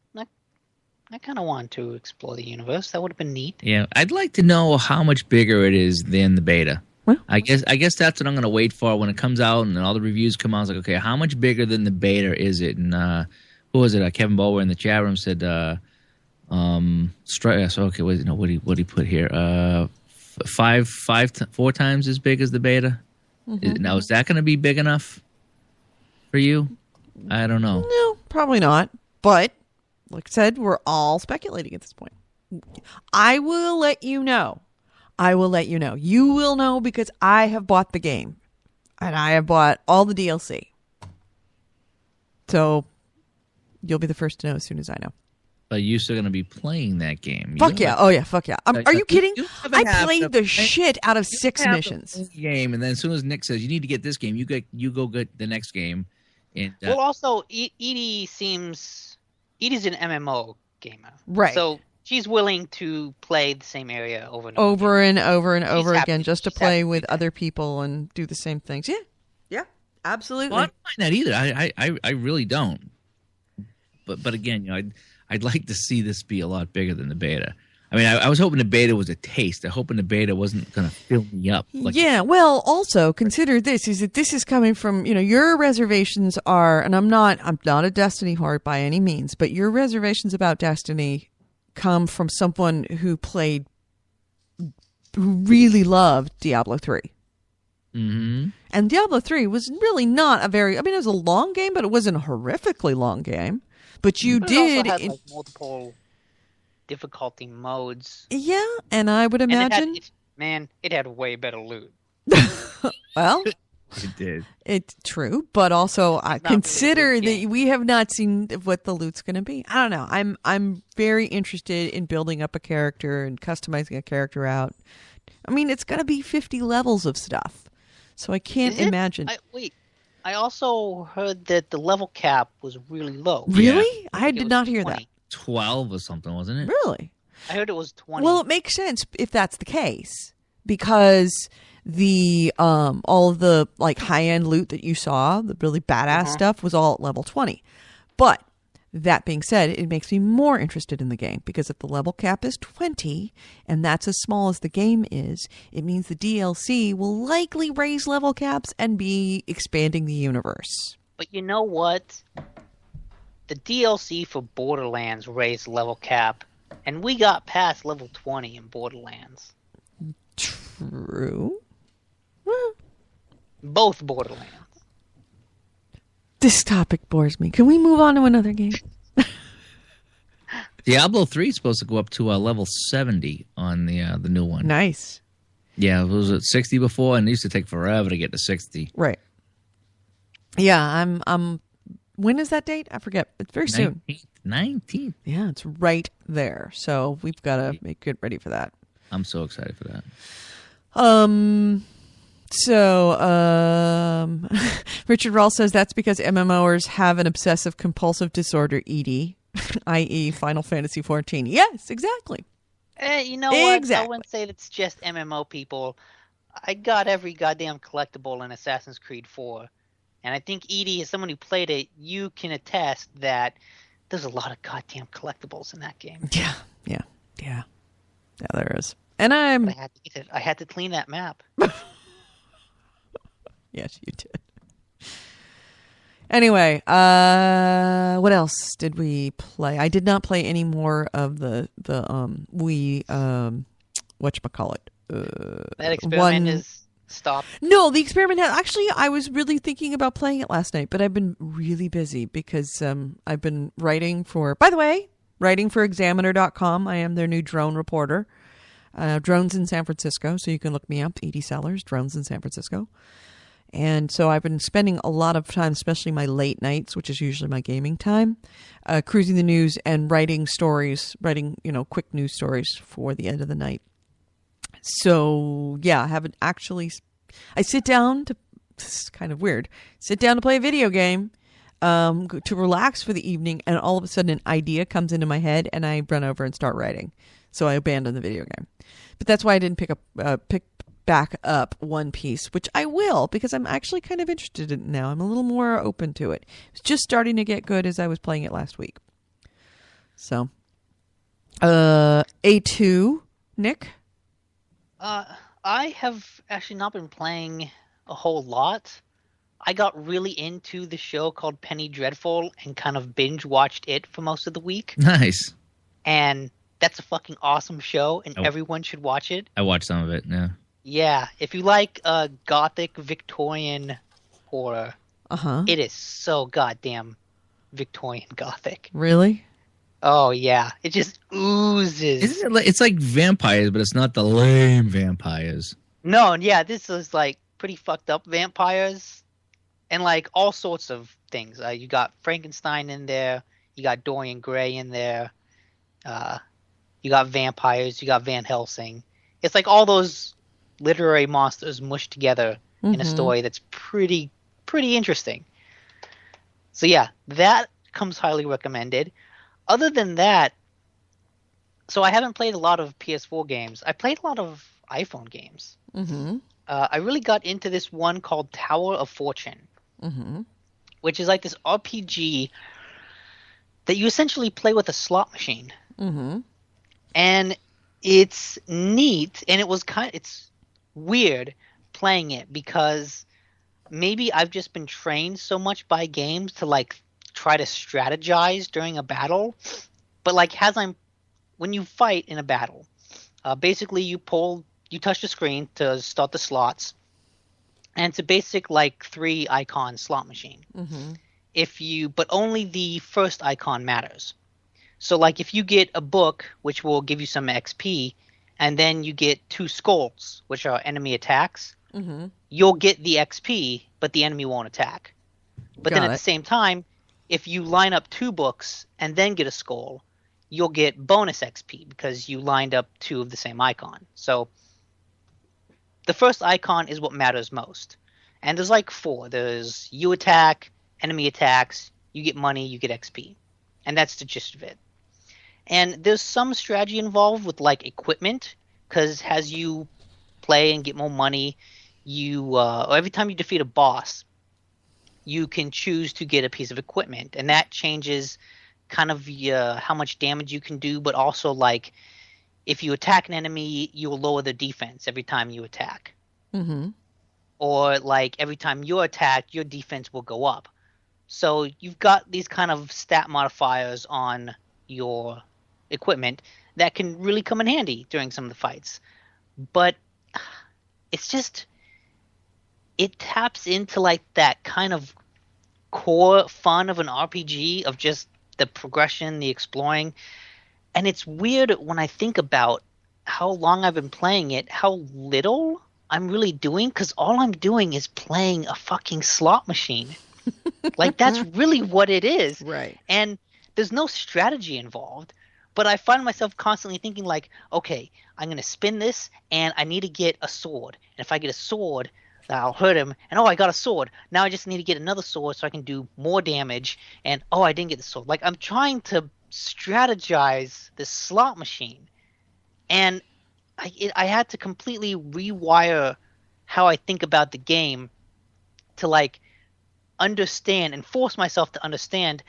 I kind of want to explore the universe. That would have been neat.
Yeah, I'd like to know how much bigger it is than the beta.
Well,
I guess that's what I'm going to wait for when it comes out and all the reviews come out. I was like, okay, how much bigger than the beta is it? And who was it? Kevin Bower in the chat room said, strike. So okay, what did he put here? 4 times as big as the beta. Now is that going to be big enough for you? I don't know.
No, probably not. But like I said, we're all speculating at this point. I will let you know. You will know because I have bought the game. And I have bought all the DLC. So you'll be the first to know as soon as I know.
But you're still going to be playing that game.
Fuck yeah. Oh, yeah. Fuck yeah. Are you kidding? I played the
shit
shit out of 6 missions.
Game, and then as soon as Nick says, you need to get this game, you go get the next game. And,
well, also, Edie's an MMO gamer.
Right.
So she's willing to play the same area over
and over again just to play with other people and do the same things. Yeah, absolutely.
Well, I don't mind that either. I really don't. But again, I'd like to see this be a lot bigger than the beta. I mean, I was hoping the beta was a taste. I'm hoping the beta wasn't going to fill me up.
Yeah, well, also consider this: is that this is coming from your reservations are, and I'm not a Destiny whore by any means, but your reservations about Destiny come from someone who really loved Diablo 3.
Mm-hmm.
And Diablo 3 was really not it was a long game, but it wasn't a horrifically long game. But you did.
It also had multiple difficulty modes.
Yeah, and I would imagine.
It had way better loot.
Well,
it did.
It's true, but also I consider that we have not seen what the loot's going to be. I don't know. I'm very interested in building up a character and customizing a character out. I mean, it's going to be 50 levels of stuff, so I can't imagine.
I also heard that the level cap was really low.
Really?
Yeah.
I did not hear that.
12 or something, wasn't it?
Really?
I heard it was 20.
Well, it makes sense if that's the case, because the all of the like high-end loot that you saw, the really badass stuff, was all at level 20. But that being said, it makes me more interested in the game, because if the level cap is 20 and that's as small as the game is, it means the DLC will likely raise level caps and be expanding the universe.
But you know what? The DLC for Borderlands raised level cap, and we got past level 20 in Borderlands.
True.
Both Borderlands.
This topic bores me. Can we move on to another game?
Diablo 3 is supposed to go up to level 70 on the new one.
Nice.
Yeah, it was at 60 before, and it used to take forever to get to 60.
Right. Yeah, I'm when is that date? I forget. It's very soon.
19th.
Yeah, it's right there. So we've got to get ready for that.
I'm so excited for that.
Richard Rawl says that's because MMOers have an obsessive compulsive disorder, ED, i.e. Final Fantasy XIV. Yes, exactly.
You know what? Exactly. I wouldn't say it's just MMO people. I got every goddamn collectible in Assassin's Creed 4. And I think, Edie, as someone who played it, you can attest that there's a lot of goddamn collectibles in that game.
Yeah, there is. And I
had to clean that map.
Yes, you did. Anyway, what else did we play? I did not play any more of the whatchamacallit.
That experiment is stopped.
No, the experiment actually, I was really thinking about playing it last night, but I've been really busy because I've been writing for Examiner.com. I am their new drone reporter. Drones in San Francisco, so you can look me up, Edie Sellers, Drones in San Francisco. And so I've been spending a lot of time, especially my late nights, which is usually my gaming time, cruising the news and writing quick news stories for the end of the night. So, yeah, I sit down to, this is kind of weird, sit down to play a video game, to relax for the evening, and all of a sudden an idea comes into my head and I run over and start writing. So I abandon the video game. But that's why I didn't pick back up One Piece, which I will, because I'm actually kind of interested in it now. I'm a little more open to it. It's just starting to get good as I was playing it last week. So, A2, Nick?
I have actually not been playing a whole lot. I got really into the show called Penny Dreadful and kind of binge watched it for most of the week.
Nice.
And that's a fucking awesome show, and everyone should watch it.
I watched some of it, yeah.
Yeah, if you like gothic Victorian horror, it is so goddamn Victorian gothic.
Really?
Oh, yeah. It just oozes.
Isn't it it's like vampires, but it's not the lame vampires.
No, yeah, this is like pretty fucked up vampires and like all sorts of things. You got Frankenstein in there. You got Dorian Gray in there. You got vampires. You got Van Helsing. It's like all those literary monsters mushed together in a story that's pretty interesting. So yeah, that comes highly recommended. Other than that, so I haven't played a lot of PS4 games. I played a lot of iPhone games. I really got into this one called Tower of Fortune, which is like this RPG that you essentially play with a slot machine. And it's neat, and it's weird playing it because maybe I've just been trained so much by games to like try to strategize during a battle, but like when you fight in a battle, basically you touch the screen to start the slots, and it's a basic like 3 icon slot machine. But only the first icon matters. So like if you get a book, which will give you some XP, and then you get 2 skulls, which are enemy attacks, you'll get the XP, but the enemy won't attack. But then at the same time, if you line up 2 books and then get a skull, you'll get bonus XP because you lined up 2 of the same icon. So the first icon is what matters most. And there's like 4. There's you attack, enemy attacks, you get money, you get XP. And that's the gist of it. And there's some strategy involved with like equipment, because as you play and get more money, or every time you defeat a boss, you can choose to get a piece of equipment, and that changes kind of how much damage you can do, but also like if you attack an enemy, you will lower their defense every time you attack.
Mm-hmm.
Or like every time you're attacked, your defense will go up. So you've got these kind of stat modifiers on your equipment that can really come in handy during some of the fights. But it's just, it taps into like that kind of core fun of an RPG, of just the progression, the exploring. And it's weird when I think about how long I've been playing it, how little I'm really doing, because all I'm doing is playing a fucking slot machine. Like, that's really what it is.
Right.
And there's no strategy involved. But I find myself constantly thinking like, okay, I'm going to spin this and I need to get a sword. And if I get a sword, I'll hurt him. And I got a sword. Now I just need to get another sword so I can do more damage. And I didn't get the sword. Like, I'm trying to strategize this slot machine. And I had to completely rewire how I think about the game to like understand and force myself to understand,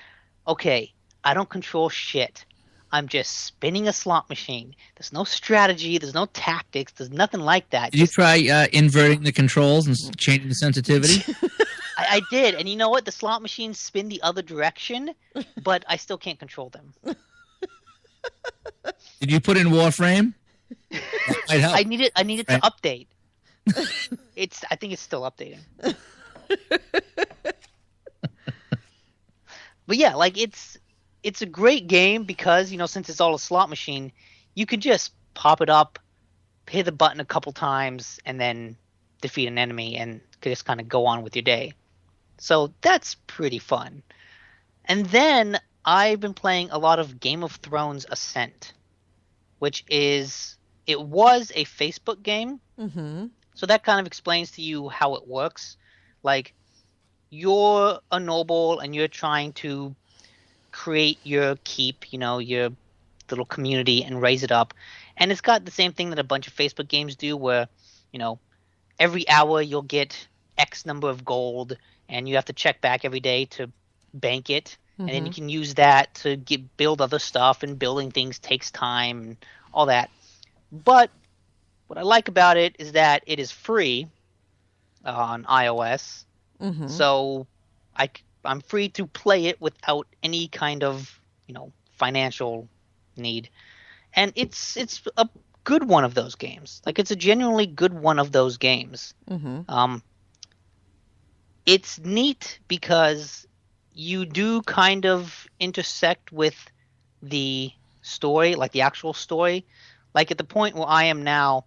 okay, I don't control shit. I'm just spinning a slot machine. There's no strategy. There's no tactics. There's nothing like that.
Did you try inverting the controls and changing the sensitivity?
I did. And you know what? The slot machines spin the other direction, but I still can't control them.
Did you put in Warframe? That might help.
I need it to update. I think it's still updating. But yeah, like it's a great game because, since it's all a slot machine, you can just pop it up, hit the button a couple times, and then defeat an enemy and just kind of go on with your day. So that's pretty fun. And then I've been playing a lot of Game of Thrones Ascent, which it was a Facebook game.
Mm-hmm.
So that kind of explains to you how it works. Like, you're a noble and you're trying to create your keep, your little community, and raise it up. And it's got the same thing that a bunch of Facebook games do, where, every hour you'll get X number of gold and you have to check back every day to bank it. Mm-hmm. And then you can use that to build other stuff, and building things takes time and all that. But what I like about it is that it is free on iOS. Mm-hmm. So I'm free to play it without any kind of, financial need. And it's a good one of those games. Like, it's a genuinely good one of those games. Mm-hmm. It's neat because you do kind of intersect with the story, like the actual story. Like, at the point where I am now,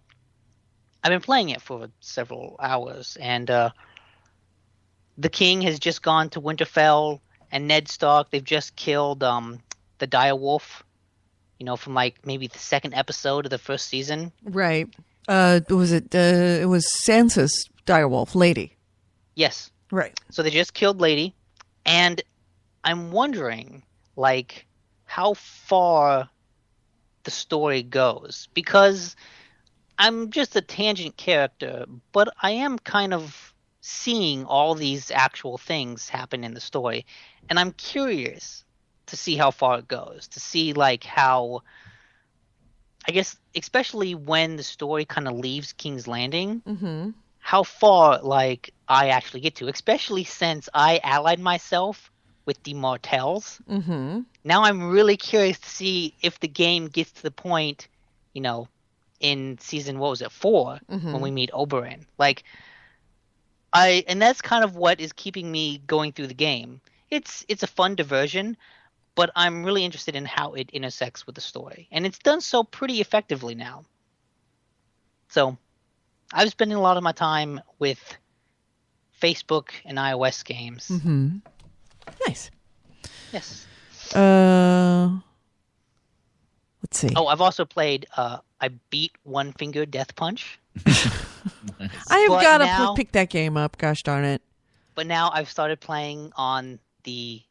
I've been playing it for several hours, and the king has just gone to Winterfell, and Ned Stark, they've just killed the dire wolf, from like maybe the second episode of the first season.
Right. It was Sansa's dire wolf, Lady.
Yes.
Right.
So they just killed Lady, and I'm wondering, like, how far the story goes, because I'm just a tangent character, but I am kind of seeing all these actual things happen in the story, and I'm curious to see how far it goes, to see like how, I guess, especially when the story kind of leaves King's Landing, mm-hmm. how far like I actually get to, especially since I allied myself with the Martells. Mm-hmm. Now I'm really curious to see if the game gets to the point, in season, 4, mm-hmm. when we meet Oberyn. Like, and that's kind of what is keeping me going through the game. It's a fun diversion, but I'm really interested in how it intersects with the story. And it's done so pretty effectively now. So I was spending a lot of my time with Facebook and iOS games.
Mm-hmm. Nice.
Yes.
Let's see.
Oh, I've also played, I beat One Finger Death Punch.
I have got to pick that game up, gosh darn it.
But now I've started playing on the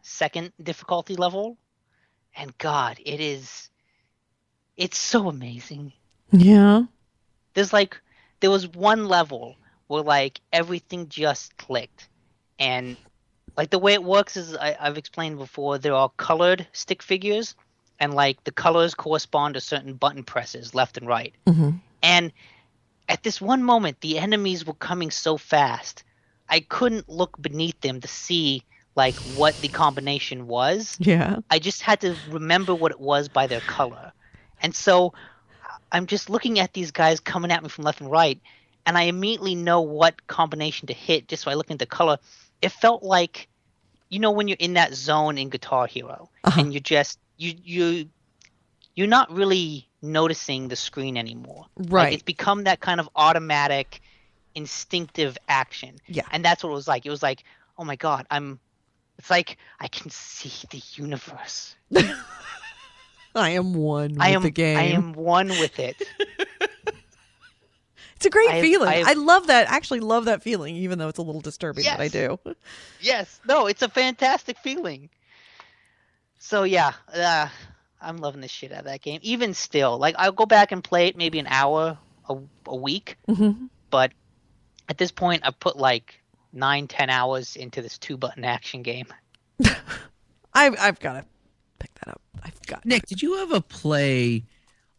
second difficulty level, And God, it's so amazing.
Yeah.
There was one level where like everything just clicked, and like the way it works is I've explained before. There are colored stick figures, and like the colors correspond to certain button presses, left and right.
Mm-hmm.
And at this one moment, the enemies were coming so fast, I couldn't look beneath them to see like what the combination was.
Yeah.
I just had to remember what it was by their color. And so I'm just looking at these guys coming at me from left and right, and I immediately know what combination to hit just by looking at the color. It felt like, when you're in that zone in Guitar Hero, and you're not really noticing the screen anymore.
Right.
Like, it's become that kind of automatic, instinctive action.
Yeah.
And that's what it was like. It was like, oh my God, it's like I can see the universe.
I am one with the game.
I am one with it.
It's a great feeling. I love that. Actually love that feeling, even though it's a little disturbing,
yes.
but I do.
Yes. No, it's a fantastic feeling. So yeah, I'm loving the shit out of that game. Even still, like I'll go back and play it maybe an hour a week.
Mm-hmm.
But at this point, I've put like 9-10 hours into this 2-button action game.
I've got to pick that up.
Nick, did you ever play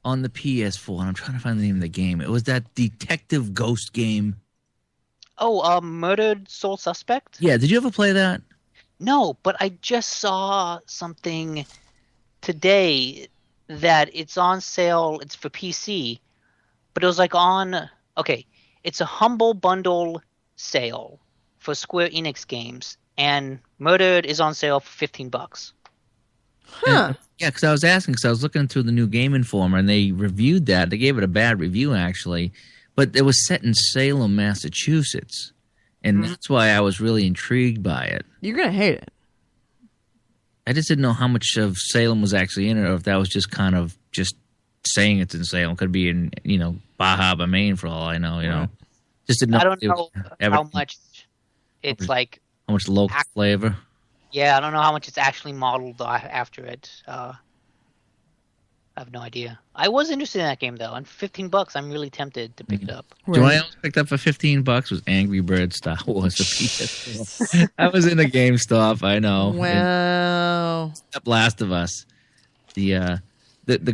on the PS4? And I'm trying to find the name of the game. It was that detective ghost game.
Oh, Murdered Soul Suspect?
Yeah, did you ever play that?
No, but I just saw something today that it's on sale. It's for PC, but it was like it's a humble bundle sale for Square Enix games, and Murdered is on sale for $15.
Huh.
Yeah, because I was looking through the new Game Informer, and they reviewed that. They gave it a bad review, actually, but it was set in Salem, Massachusetts, and that's why I was really intrigued by it.
You're going to hate it.
I just didn't know how much of Salem was actually in it, or if that was just kind of just saying it's in Salem. Could be in, Bar Harbor, Maine, for all I know,
Right.
Just didn't know.
I don't know how much it's like.
How much local flavor.
Yeah, I don't know how much it's actually modeled after it. I have no idea. I was interested in that game though, and $15, I'm really tempted to pick it up.
Right. Do you know what I else picked up for $15 was Angry Birds Star Wars for PS4. I was in a GameStop, I know.
Wow.
Last of Us. The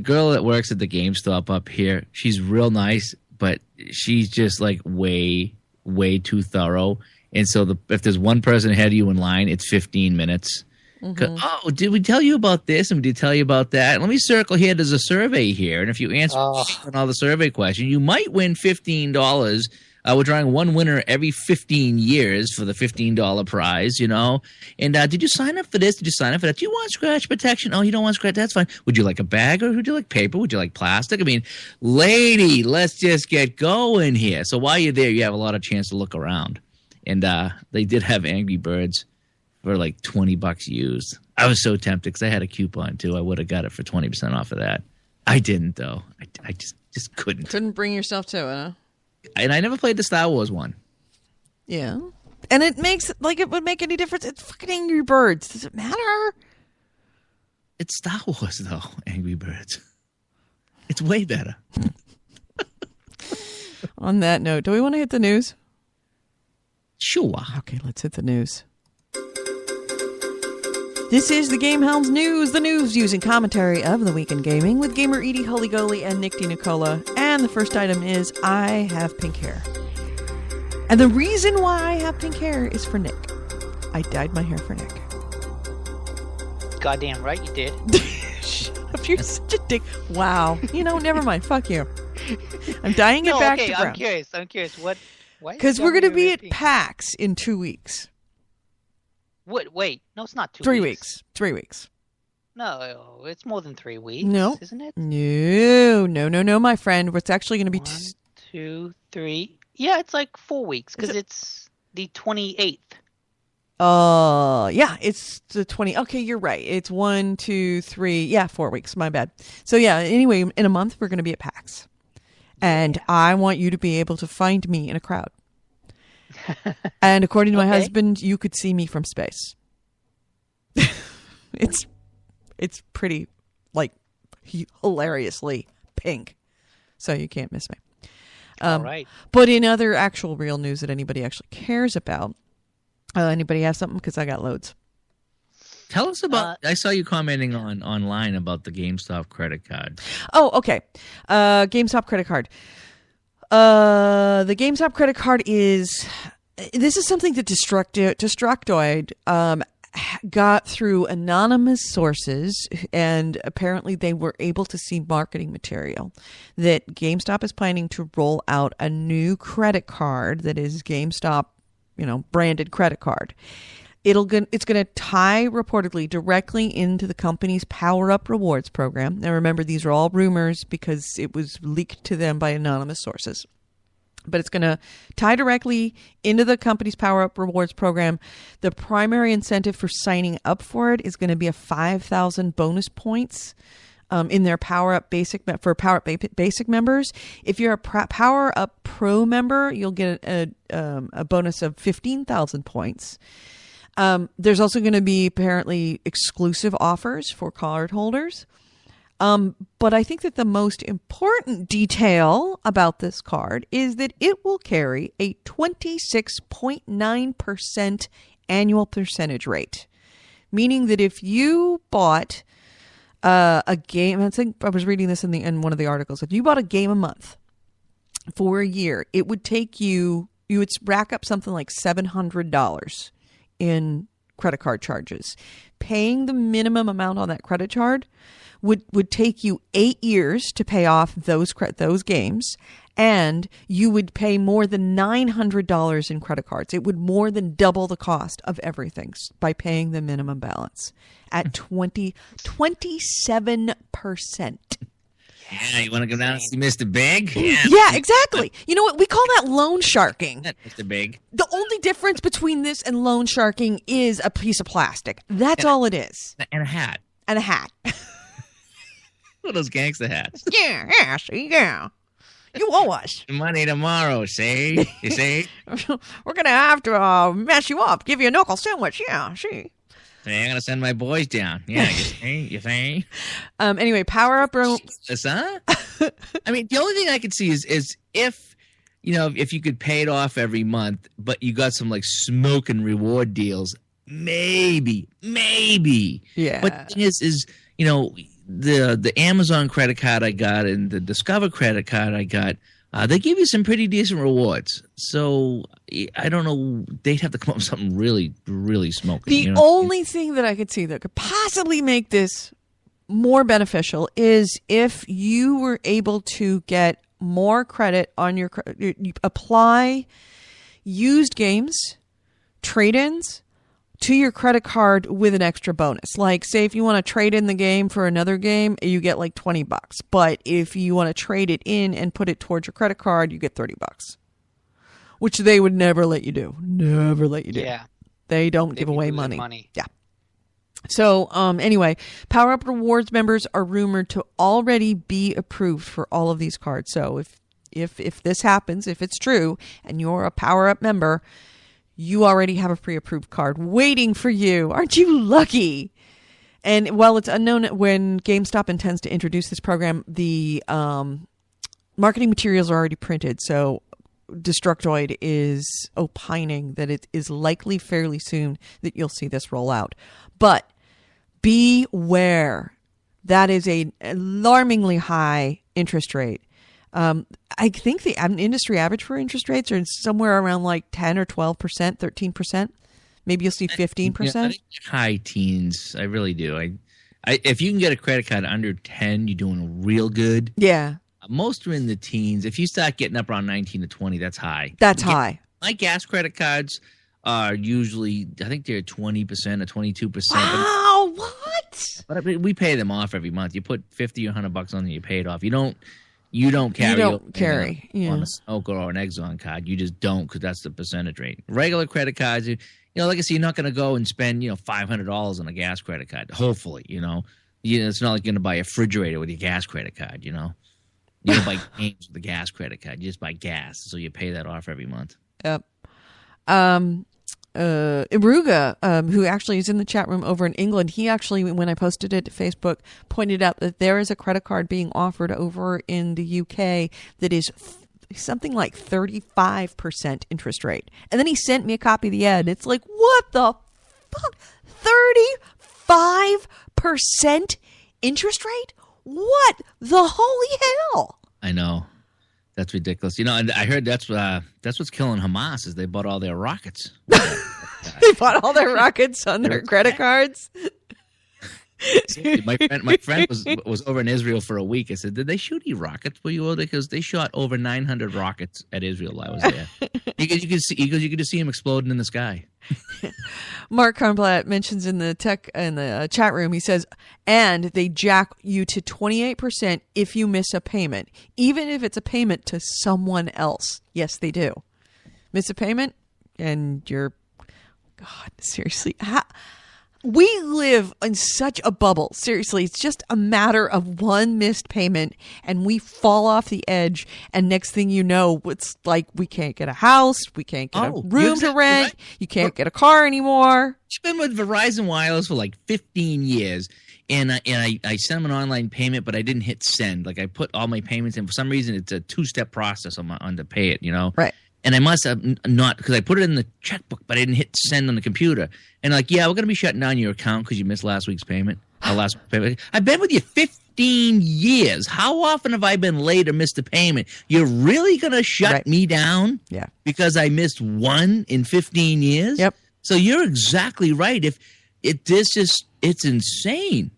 girl that works at the GameStop up here, she's real nice, but she's just like way, way too thorough. And so if there's one person ahead of you in line, it's 15 minutes. Mm-hmm. Oh, did we tell you about this? And did we tell you about that? Let me circle here. There's a survey here. And if you answer on all the survey questions, you might win $15. We're drawing one winner every 15 years for the $15 prize, And did you sign up for this? Did you sign up for that? Do you want scratch protection? Oh, you don't want scratch? That's fine. Would you like a bag, or would you like paper? Would you like plastic? I mean, lady, let's just get going here. So while you're there, you have a lot of chance to look around. And they did have Angry Birds for like $20 used. I was so tempted because I had a coupon too. I would have got it for 20% off of that. I didn't though. I just couldn't.
Couldn't bring yourself to it, huh?
And I never played the Star Wars one.
Yeah. And it makes, like, it would make any difference. It's fucking Angry Birds. Does it matter?
It's Star Wars though, Angry Birds. It's way better.
On that note, do we want to hit the news?
Sure.
Okay, let's hit the news. This is the GameHounds News. The news using commentary of the week in gaming with gamer Edie Holigoli and Nick DiNicola. And the first item is I have pink hair. And the reason why I have pink hair is for Nick. I dyed my hair for Nick.
Goddamn right you did.
Shut up, you're such a dick. Wow. Never mind. Fuck you. I'm dyeing it back to brown.
I'm curious. What?
Because we're going to be at PAX in 2 weeks.
What? Wait. No, it's not 2 weeks.
3 weeks. 3 weeks.
No, it's more than 3 weeks.
No.
Isn't it?
No, my friend. It's actually going to be
1, 2, 3. Yeah, it's like 4 weeks because it's the 28th.
Yeah, it's the 20. Okay, you're right. It's 1, 2, 3. Yeah, 4 weeks. My bad. So yeah, anyway, in a month, we're going to be at PAX. And I want you to be able to find me in a crowd. And according to my husband, you could see me from space. It's It's pretty, like, hilariously pink. So you can't miss me.
All right.
But in other actual real news that anybody actually cares about, anybody have something? Because I got loads.
Tell us about. I saw you commenting online about the GameStop credit card.
Oh, okay. GameStop credit card. The GameStop credit card is. This is something that Destructoid got through anonymous sources, and apparently they were able to see marketing material that GameStop is planning to roll out a new credit card that is GameStop, branded credit card. It's going to tie reportedly directly into the company's Power Up Rewards program. Now remember, these are all rumors because it was leaked to them by anonymous sources. But it's going to tie directly into the company's Power Up Rewards program. The primary incentive for signing up for it is going to be a 5,000 bonus points in their Power Up Basic for Power Up Basic members. If you're a Power Up Pro member, you'll get a bonus of 15,000 points. There's also going to be apparently exclusive offers for card holders. But I think that the most important detail about this card is that it will carry a 26.9% annual percentage rate, meaning that if you bought a game, I think I was reading this in one of the articles, if you bought a game a month for a year, it would take you would rack up something like $700 in credit card charges. Paying the minimum amount on that credit card would take you 8 years to pay off those games, and you would pay more than $900 in credit cards. It would more than double the cost of everything by paying the minimum balance at 27%.
Yeah, you want to go down and see Mr. Big?
Yeah, exactly. You know what? We call that loan sharking.
Mr. Big.
The only difference between this and loan sharking is a piece of plastic. That's all it is.
And a hat.
And a hat.
One of those gangster hats.
Yeah, see, yeah. You owe us.
Money tomorrow, see? You see?
We're going to have to mess you up, give you a knuckle sandwich. Yeah, see?
I'm going to send my boys down. Yeah, you think?
Anyway, Power Up.
Jesus, huh? I mean, the only thing I could see is if, if you could pay it off every month, but you got some like smoking reward deals, maybe.
Yeah.
But the thing is, the Amazon credit card I got and the Discover credit card I got, they give you some pretty decent rewards. So I don't know. They'd have to come up with something really, really smoking.
The only thing that I could see that could possibly make this more beneficial is if you were able to get more credit on you apply used games, trade-ins, to your credit card with an extra bonus. Like, say if you want to trade in the game for another game, you get like $20. But if you want to trade it in and put it towards your credit card, you get $30. Which they would never let you do. Never let you do.
Yeah.
They don't give away money. Yeah. So, anyway, Power Up Rewards members are rumored to already be approved for all of these cards. So if this happens, if it's true, and you're a Power Up member, you already have a pre-approved card waiting for you. Aren't you lucky? And while it's unknown when GameStop intends to introduce this program, the marketing materials are already printed. So Destructoid is opining that it is likely fairly soon that you'll see this roll out. But beware. That is an alarmingly high interest rate. I think the industry average for interest rates are somewhere around like 10 or 12%, 13%. Maybe you'll see 15%.
I think high teens. I really do. I if you can get a credit card under 10, you're doing real good.
Yeah.
Most are in the teens. If you start getting up around 19 to 20, that's high.
That's high.
My gas credit cards are usually, I think they're 20% or 22%.
Wow, what?
But we pay them off every month. You put $50 or $100 on and you pay it off. You don't carry on a Smoker or an Exxon card. You just don't, because that's the percentage rate. Regular credit cards, like I say, you're not going to go and spend $500 on a gas credit card. Hopefully, it's not like you're going to buy a refrigerator with your gas credit card. You don't buy games with the gas credit card. You just buy gas, so you pay that off every month.
Yep. Iruga, who actually is in the chat room over in England, he actually, when I posted it to Facebook, pointed out that there is a credit card being offered over in the UK that is something like 35% interest rate. And then he sent me a copy of the ad. And it's like, what the fuck? 35% interest rate? What the holy hell?
I know. That's ridiculous. And I heard that's what's killing Hamas is they bought all their rockets.
They bought all their rockets on their credit cards.
My friend was over in Israel for a week. I said, "Did they shoot any rockets for you over there?" Because they shot over 900 rockets at Israel while I was there. You could just see them exploding in the sky.
Mark Kornblatt mentions in the chat room. He says, and they jack you to 28% if you miss a payment, even if it's a payment to someone else. Yes, they do. Miss a payment, and you're, God, seriously. We live in such a bubble. Seriously, it's just a matter of one missed payment and we fall off the edge. And next thing you know, it's like we can't get a house. We can't get a room to rent. Right. You can't get a car anymore.
I've been with Verizon Wireless for like 15 years. And I sent them an online payment, but I didn't hit send. Like I put all my payments in. For some reason, it's a two-step process on to pay it, Right. And I must have not, because I put it in the checkbook, but I didn't hit send on the computer. And like, yeah, we're going to be shutting down your account because you missed last week's payment. I've been with you 15 years. How often have I been late or missed a payment? You're really going to shut me down?
Yeah.
Because I missed one in 15 years?
Yep.
So you're exactly right. It's insane.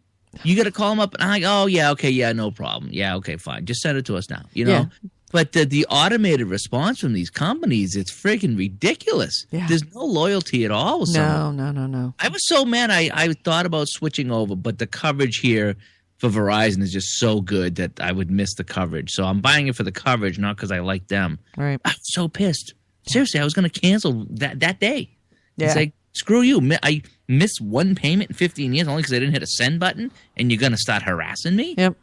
You got to call them up and I'm like, oh, yeah, okay, yeah, no problem. Yeah, okay, fine. Just send it to us now,
Yeah.
But the automated response from these companies, it's freaking ridiculous.
Yeah.
There's no loyalty at all with someone.
No.
I was so mad. I thought about switching over, but the coverage here for Verizon is just so good that I would miss the coverage. So I'm buying it for the coverage, not because I like them.
Right.
I was so pissed. Seriously, I was going to cancel that day.
Yeah.
It's like, screw you. I missed one payment in 15 years only because I didn't hit a send button, and you're going to start harassing me?
Yep.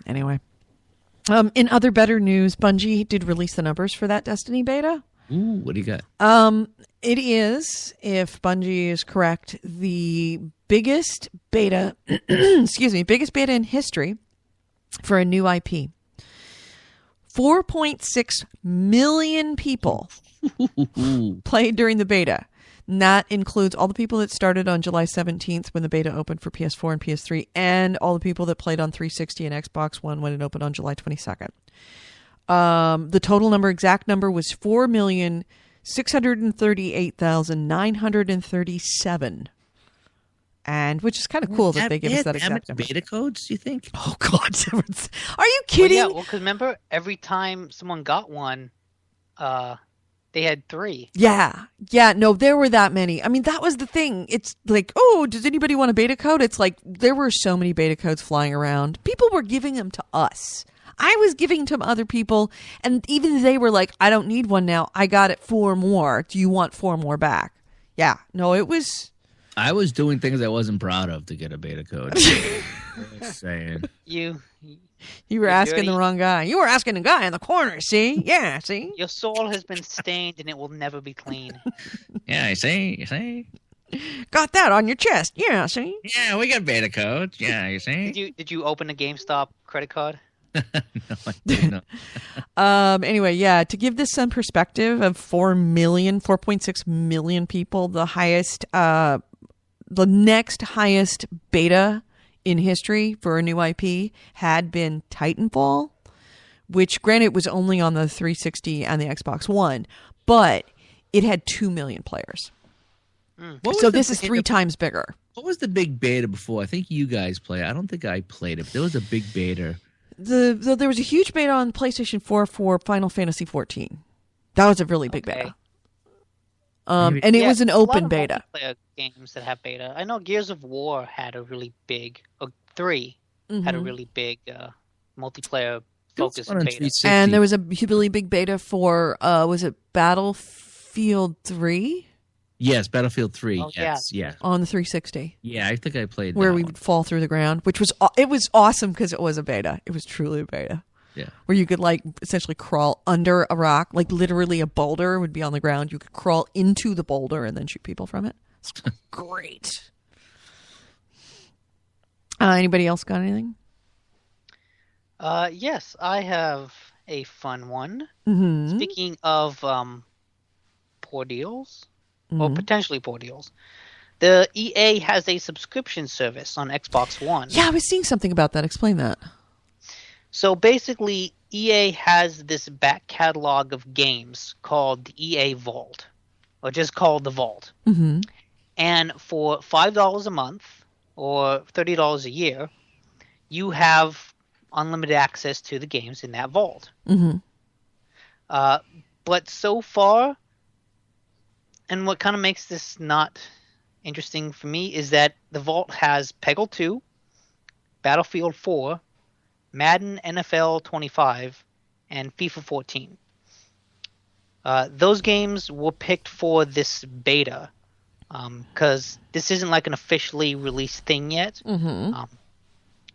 Anyway. In other better news, Bungie did release the numbers for that Destiny beta.
Ooh, what do you got?
It is, if Bungie is correct, the biggest beta, biggest beta in history for a new IP. 4.6 million people played during the beta. And that includes all the people that started on July 17th when the beta opened for PS4 and PS3, and all the people that played on 360 and Xbox One when it opened on July 22nd. The total exact number was 4,638,937. And which is kind of cool that they give us that exact number.
Beta codes, you think?
Oh, God. Are you kidding?
Well, yeah, because remember, every time someone got one, they had 3.
Yeah. No, there were that many. I mean, that was the thing. It's like, oh, does anybody want a beta code? It's like there were so many beta codes flying around. People were giving them to us. I was giving to other people, and even they were like, I don't need one now. I got it 4 more. Do you want 4 more back? Yeah. No, it was...
I was doing things I wasn't proud of to get a beta code. Just saying.
You were asking the wrong guy. You were asking the guy in the corner, see? Yeah, see?
Your soul has been stained and it will never be clean.
Yeah, you see?
Got that on your chest. Yeah, see?
Yeah, we got beta codes. Yeah, you see?
Did you open a GameStop credit card?
No, I didn't.
Anyway, yeah, to give this some perspective of 4.6 million people, the next highest beta in history for a new IP had been Titanfall, which granted was only on the 360 and the Xbox One, but it had 2 million players. So this is 3 times bigger.
What was the big beta before? I think you guys played. I don't think I played it, but there was a big beta.
There was a huge beta on PlayStation 4 for Final Fantasy 14. That was a really big beta. And it was an open beta.
Multiplayer games that have beta. I know Gears of War had a really big, 3 had a really big multiplayer focused beta.
And there was a really big beta for, was it Battlefield 3?
Yes, Battlefield 3. Oh, yes.
On the 360.
Yeah, I think I played
where
that
we
one.
would fall through the ground, which was awesome because it was a beta. It was truly a beta.
Yeah.
Where you could like essentially crawl under a rock, like literally a boulder would be on the ground. You could crawl into the boulder and then shoot people from it. It's great. Anybody else got anything?
Yes, I have a fun one.
Mm-hmm.
Speaking of poor deals, or potentially poor deals, the EA has a subscription service on Xbox One.
Yeah, I was seeing something about that. Explain that.
So basically, EA has this back catalog of games called the EA Vault, or just called the Vault.
Mm-hmm.
And for $5 a month or $30 a year, you have unlimited access to the games in that vault.
Mm-hmm.
But so far, and what kind of makes this not interesting for me is that the vault has Peggle 2, Battlefield 4, Madden NFL 25, and FIFA 14. Those games were picked for this beta because this isn't like an officially released thing yet.
Mm-hmm.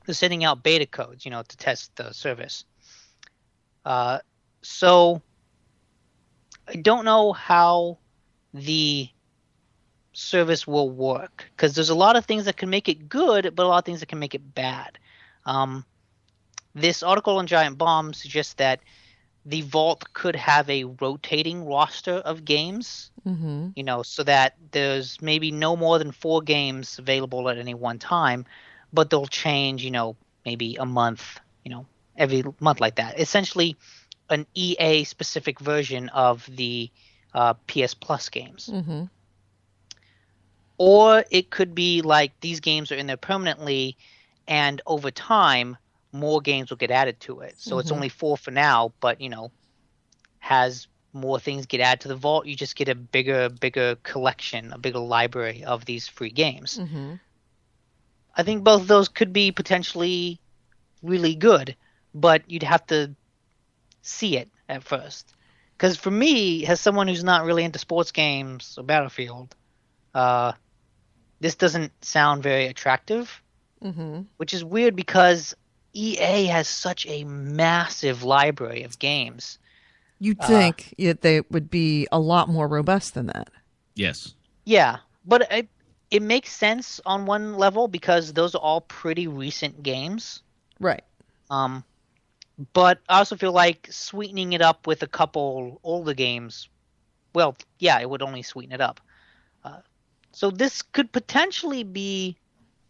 They're sending out beta codes, to test the service. So I don't know how the service will work because there's a lot of things that can make it good, but a lot of things that can make it bad. This article on Giant Bomb suggests that the Vault could have a rotating roster of games, so that there's maybe no more than 4 games available at any one time, but they'll change, maybe a month, every month like that. Essentially an EA-specific version of the PS Plus games.
Mm-hmm.
Or it could be like these games are in there permanently, and over time, more games will get added to it. So it's only 4 for now, but, has more things get added to the vault. You just get a bigger collection, a bigger library of these free games.
Mm-hmm.
I think both of those could be potentially really good, but you'd have to see it at first. Because for me, as someone who's not really into sports games or Battlefield, this doesn't sound very attractive, which is weird because EA has such a massive library of games.
You'd think they would be a lot more robust than that.
Yes.
Yeah, but it makes sense on one level because those are all pretty recent games.
Right.
But I also feel like sweetening it up with a couple older games, well, yeah, it would only sweeten it up. So this could potentially be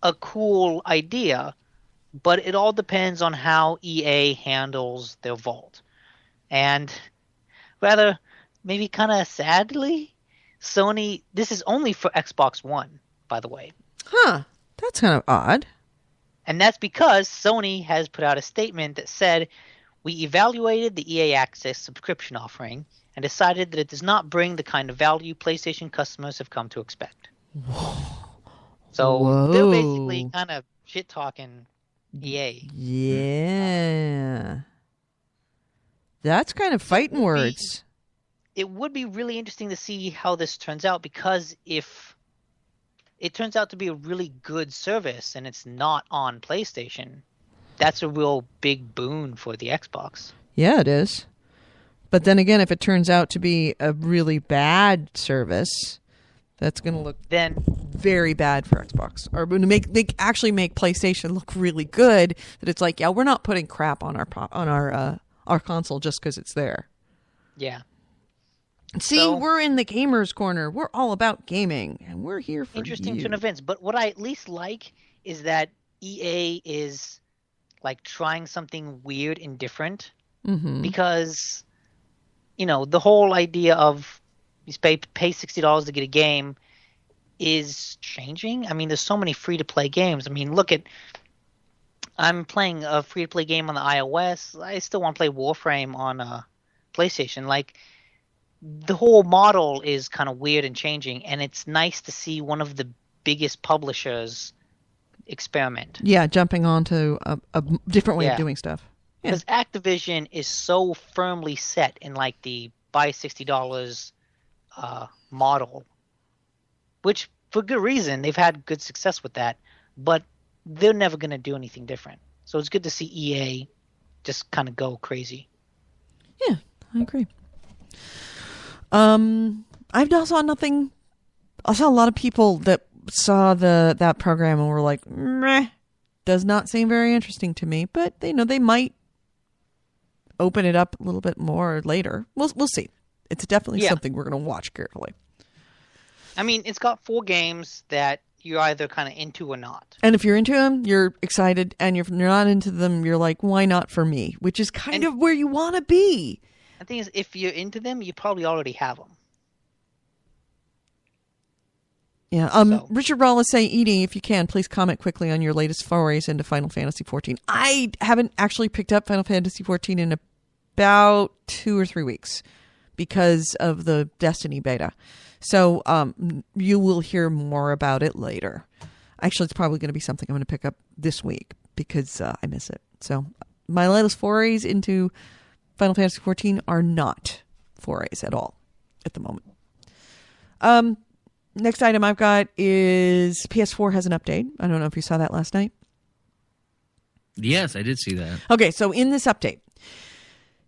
a cool idea, but it all depends on how EA handles their vault. And rather, maybe kind of sadly, Sony, this is only for Xbox One, by the way.
Huh. That's kind of odd.
And that's because Sony has put out a statement that said, we evaluated the EA Access subscription offering and decided that it does not bring the kind of value PlayStation customers have come to expect. So they're basically kind of shit-talking EA.
Yeah. That's kind of fighting words.
It would be really interesting to see how this turns out, because if it turns out to be a really good service and it's not on PlayStation, that's a real big boon for the Xbox.
Yeah, it is. But then again, if it turns out to be a really bad service, that's going to look very bad for Xbox. Or make PlayStation look really good. That it's like, yeah, we're not putting crap on our console just because it's there.
Yeah.
See, we're in the gamers' corner. We're all about gaming, and we're here for
interesting
you.
turn of events. But what I at least like is that EA is like trying something weird and different, because the whole idea of you pay $60 to get a game is changing. I mean, there's so many free-to-play games. I mean, I'm playing a free-to-play game on the iOS. I still want to play Warframe on PlayStation. Like, the whole model is kind of weird and changing, and it's nice to see one of the biggest publishers experiment.
Yeah, jumping onto a different way of doing stuff.
Because Activision is so firmly set in like the buy $60 model, which for good reason, they've had good success with that, but they're never going to do anything different. So it's good to see EA just kind of go crazy.
Yeah, I agree. I saw nothing. I saw a lot of people that saw that program and were like, meh, does not seem very interesting to me. But they might open it up a little bit more later. We'll see. It's definitely something we're going to watch carefully.
I mean, it's got 4 games that you're either kind of into or not.
And if you're into them, you're excited. And if you're not into them, you're like, why not for me? Which is kind of where you want to be.
The thing is, if you're into them, you probably already have them.
Yeah. Richard Wallace say, Edie, if you can, please comment quickly on your latest forays into Final Fantasy XIV. I haven't actually picked up Final Fantasy XIV in about 2 or 3 weeks because of the Destiny beta. So you will hear more about it later. Actually, it's probably going to be something I'm going to pick up this week because I miss it. So my latest forays into Final Fantasy XIV are not forays at all at the moment. Next item I've got is PS4 has an update. I don't know if you saw that last night.
Yes, I did see that.
Okay, so in this update,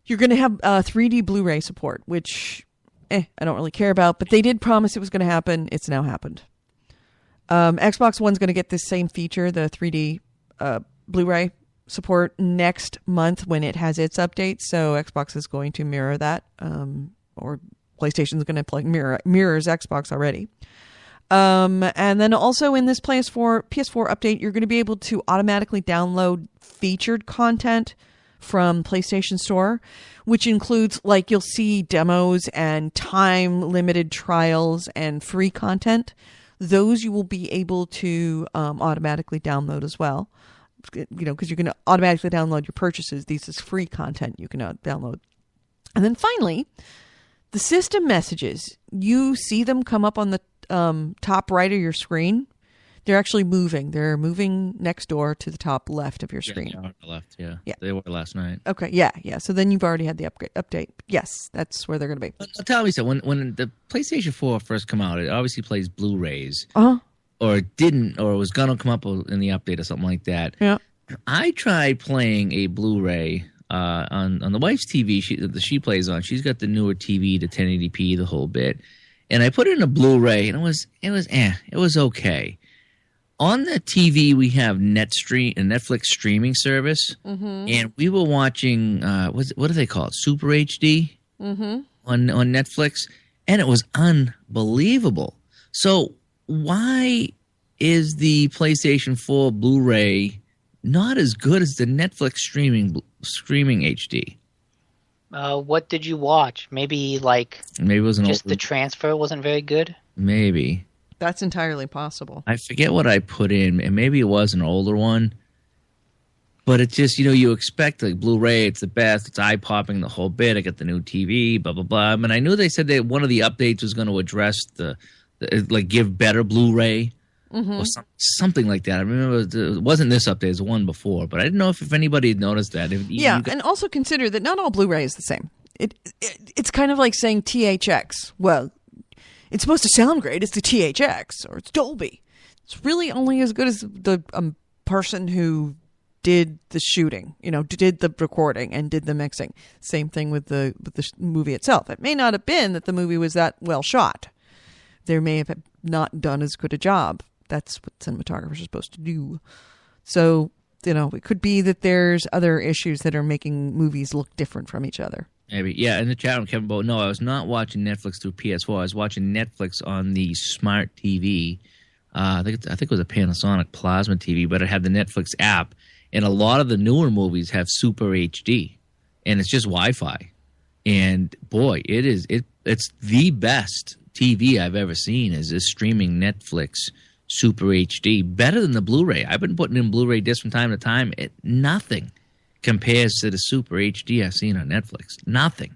you're going to have 3D Blu-ray support, which I don't really care about, but they did promise it was going to happen. It's now happened. Xbox One's going to get this same feature, the 3D Blu-ray support, next month when it has its update. So Xbox is going to mirror that, or PlayStation's going to mirrors Xbox already. And then also in this PS4 update, you're going to be able to automatically download featured content from PlayStation Store, which includes, like, you'll see demos and time-limited trials and free content. Those you will be able to automatically download as well. Because you can automatically download your purchases. This is free content you can download. And then finally, the system messages, you see them come up on the top right of your screen. They're actually moving. They're moving next door to the top left of your screen.
Yeah, left, yeah. They were last night.
Okay, yeah. So then you've already had the update. Yes, that's where they're going to be.
Tell me something. When the PlayStation 4 first came out, it obviously plays Blu-rays.
Uh-huh.
Or it didn't, or it was going to come up in the update or something like that.
Yeah.
I tried playing a Blu-ray on the wife's TV that she plays on. She's got the newer TV, the 1080p, the whole bit. And I put it in a Blu-ray, and it was okay. On the TV, we have a Netflix streaming service, and we were watching what do they call it? Super HD on Netflix, and it was unbelievable. So why is the PlayStation 4 Blu-ray not as good as the Netflix streaming HD?
What did you watch? Maybe
it was
the transfer wasn't very good.
Maybe.
That's entirely possible.
I forget what I put in, and maybe it was an older one. But it's just, you expect, like, Blu-ray, it's the best, it's eye-popping, the whole bit. I got the new TV, blah, blah, blah. I mean, I knew they said that one of the updates was going to address give better Blu-ray or something like that. I remember it wasn't this update, it was the one before. But I didn't know if anybody had noticed that.
And also consider that not all Blu-ray is the same. It's kind of like saying THX. Well, it's supposed to sound great. It's the THX or it's Dolby. It's really only as good as the person who did the shooting, did the recording and did the mixing. Same thing with the movie itself. It may not have been that the movie was that well shot. There may have not done as good a job. That's what cinematographers are supposed to do. So, it could be that there's other issues that are making movies look different from each other.
Maybe. Yeah, in the chat room, Kevin Bo, no, I was not watching Netflix through PS4. I was watching Netflix on the smart TV. I think it was a Panasonic Plasma TV, but it had the Netflix app. And a lot of the newer movies have Super HD. And it's just Wi-Fi. And, boy, it's the best TV I've ever seen is this streaming Netflix Super HD. Better than the Blu-ray. I've been putting in Blu-ray discs from time to time. Nothing compares to the Super HD I've seen on Netflix. Nothing.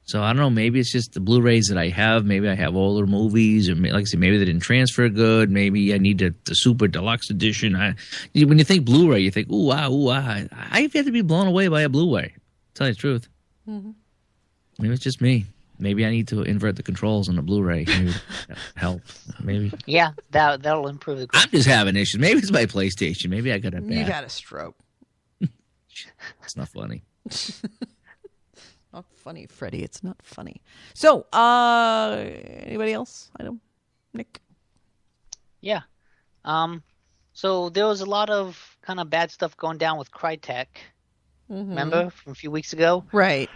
So I don't know. Maybe it's just the Blu-rays that I have. Maybe I have older movies, or like I said, maybe they didn't transfer good. Maybe I need the Super Deluxe Edition. When you think Blu-ray, you think, ooh, wow. I've yet to be blown away by a Blu-ray. To tell you the truth. Maybe it's just me. Maybe I need to invert the controls on the Blu-ray. Maybe that'll help. Maybe.
Yeah, that'll improve the graphics.
I'm just having issues. Maybe it's my PlayStation. Maybe I got a bad.
You got a stroke.
It's not funny.
Not funny, Freddie. It's not funny. So, anybody else? I don't. Nick.
Yeah. So there was a lot of kind of bad stuff going down with Crytek. Remember from a few weeks ago?
Right.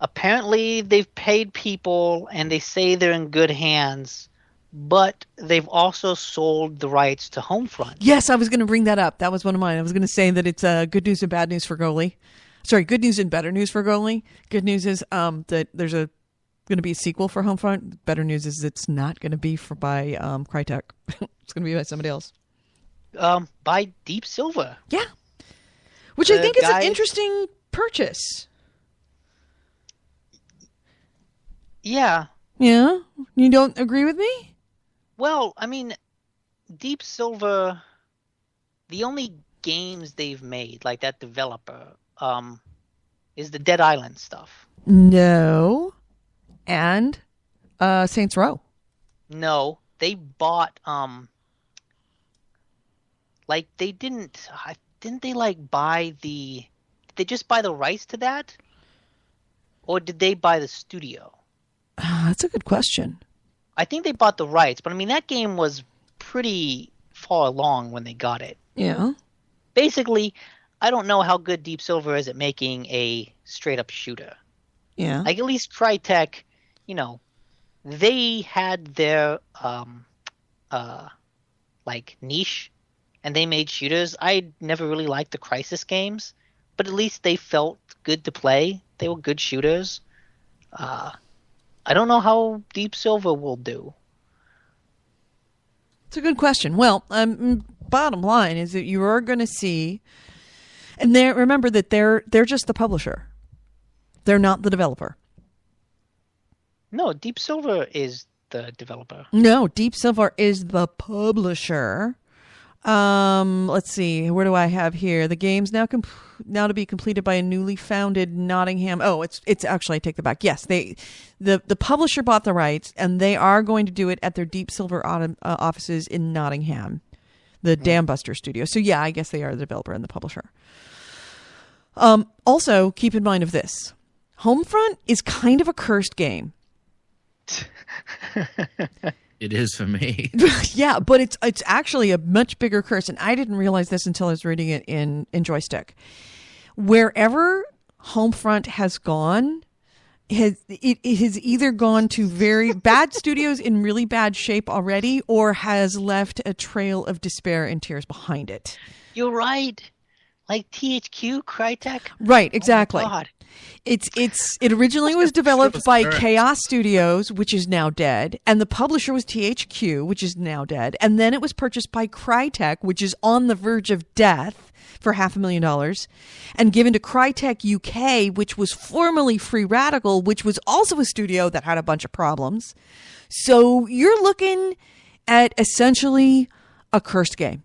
Apparently, they've paid people, and they say they're in good hands. But they've also sold the rights to Homefront.
Yes, I was going to bring that up. That was one of mine. I was going to say that it's good news and bad news for Goalie. Sorry, good news and better news for Goalie. Good news is that there's going to be a sequel for Homefront. Better news is it's not going to be by Crytek. It's going to be by somebody else.
By Deep Silver.
Yeah. Which I think is an interesting purchase.
Yeah.
Yeah? You don't agree with me?
Well, I mean, Deep Silver, the only games they've made, like that developer, is the Dead Island stuff.
No. And Saints Row.
No, they bought like they didn't they like buy did they just buy the rights to that? Or did they buy the studio?
That's a good question.
I think they bought the rights, but I mean that game was pretty far along when they got it.
Yeah.
Basically, I don't know how good Deep Silver is at making a straight up shooter.
Yeah.
Like at least Crytek, you know, they had their like niche and they made shooters. I never really liked the Crysis games, but at least they felt good to play. They were good shooters. I don't know how Deep Silver will do.
It's a good question. Well, bottom line is that you are going to see, and remember that they're just the publisher. They're not the developer.
No, Deep Silver is the developer.
No, Deep Silver is the publisher. Let's see. Where do I have here? The game's now to be completed by a newly founded Nottingham. Oh, it's actually, I take that back. Yes, the publisher bought the rights, and they are going to do it at their Deep Silver offices in Nottingham, the Dam Buster studio. So yeah, I guess they are the developer and the publisher. Also, keep in mind of this: Homefront is kind of a cursed game.
It is for me.
Yeah, but it's actually a much bigger curse, and I didn't realize this until I was reading it in Joystick. Wherever Homefront has gone, it has either gone to very bad studios in really bad shape already, or has left a trail of despair and tears behind it.
You're right. Like THQ, Crytek.
Right, exactly.
Oh my God.
It originally was developed by Chaos Studios, which is now dead, and the publisher was THQ, which is now dead, and then it was purchased by Crytek, which is on the verge of death, for $500,000, and given to Crytek UK, which was formerly Free Radical, which was also a studio that had a bunch of problems. So you're looking at essentially a cursed game.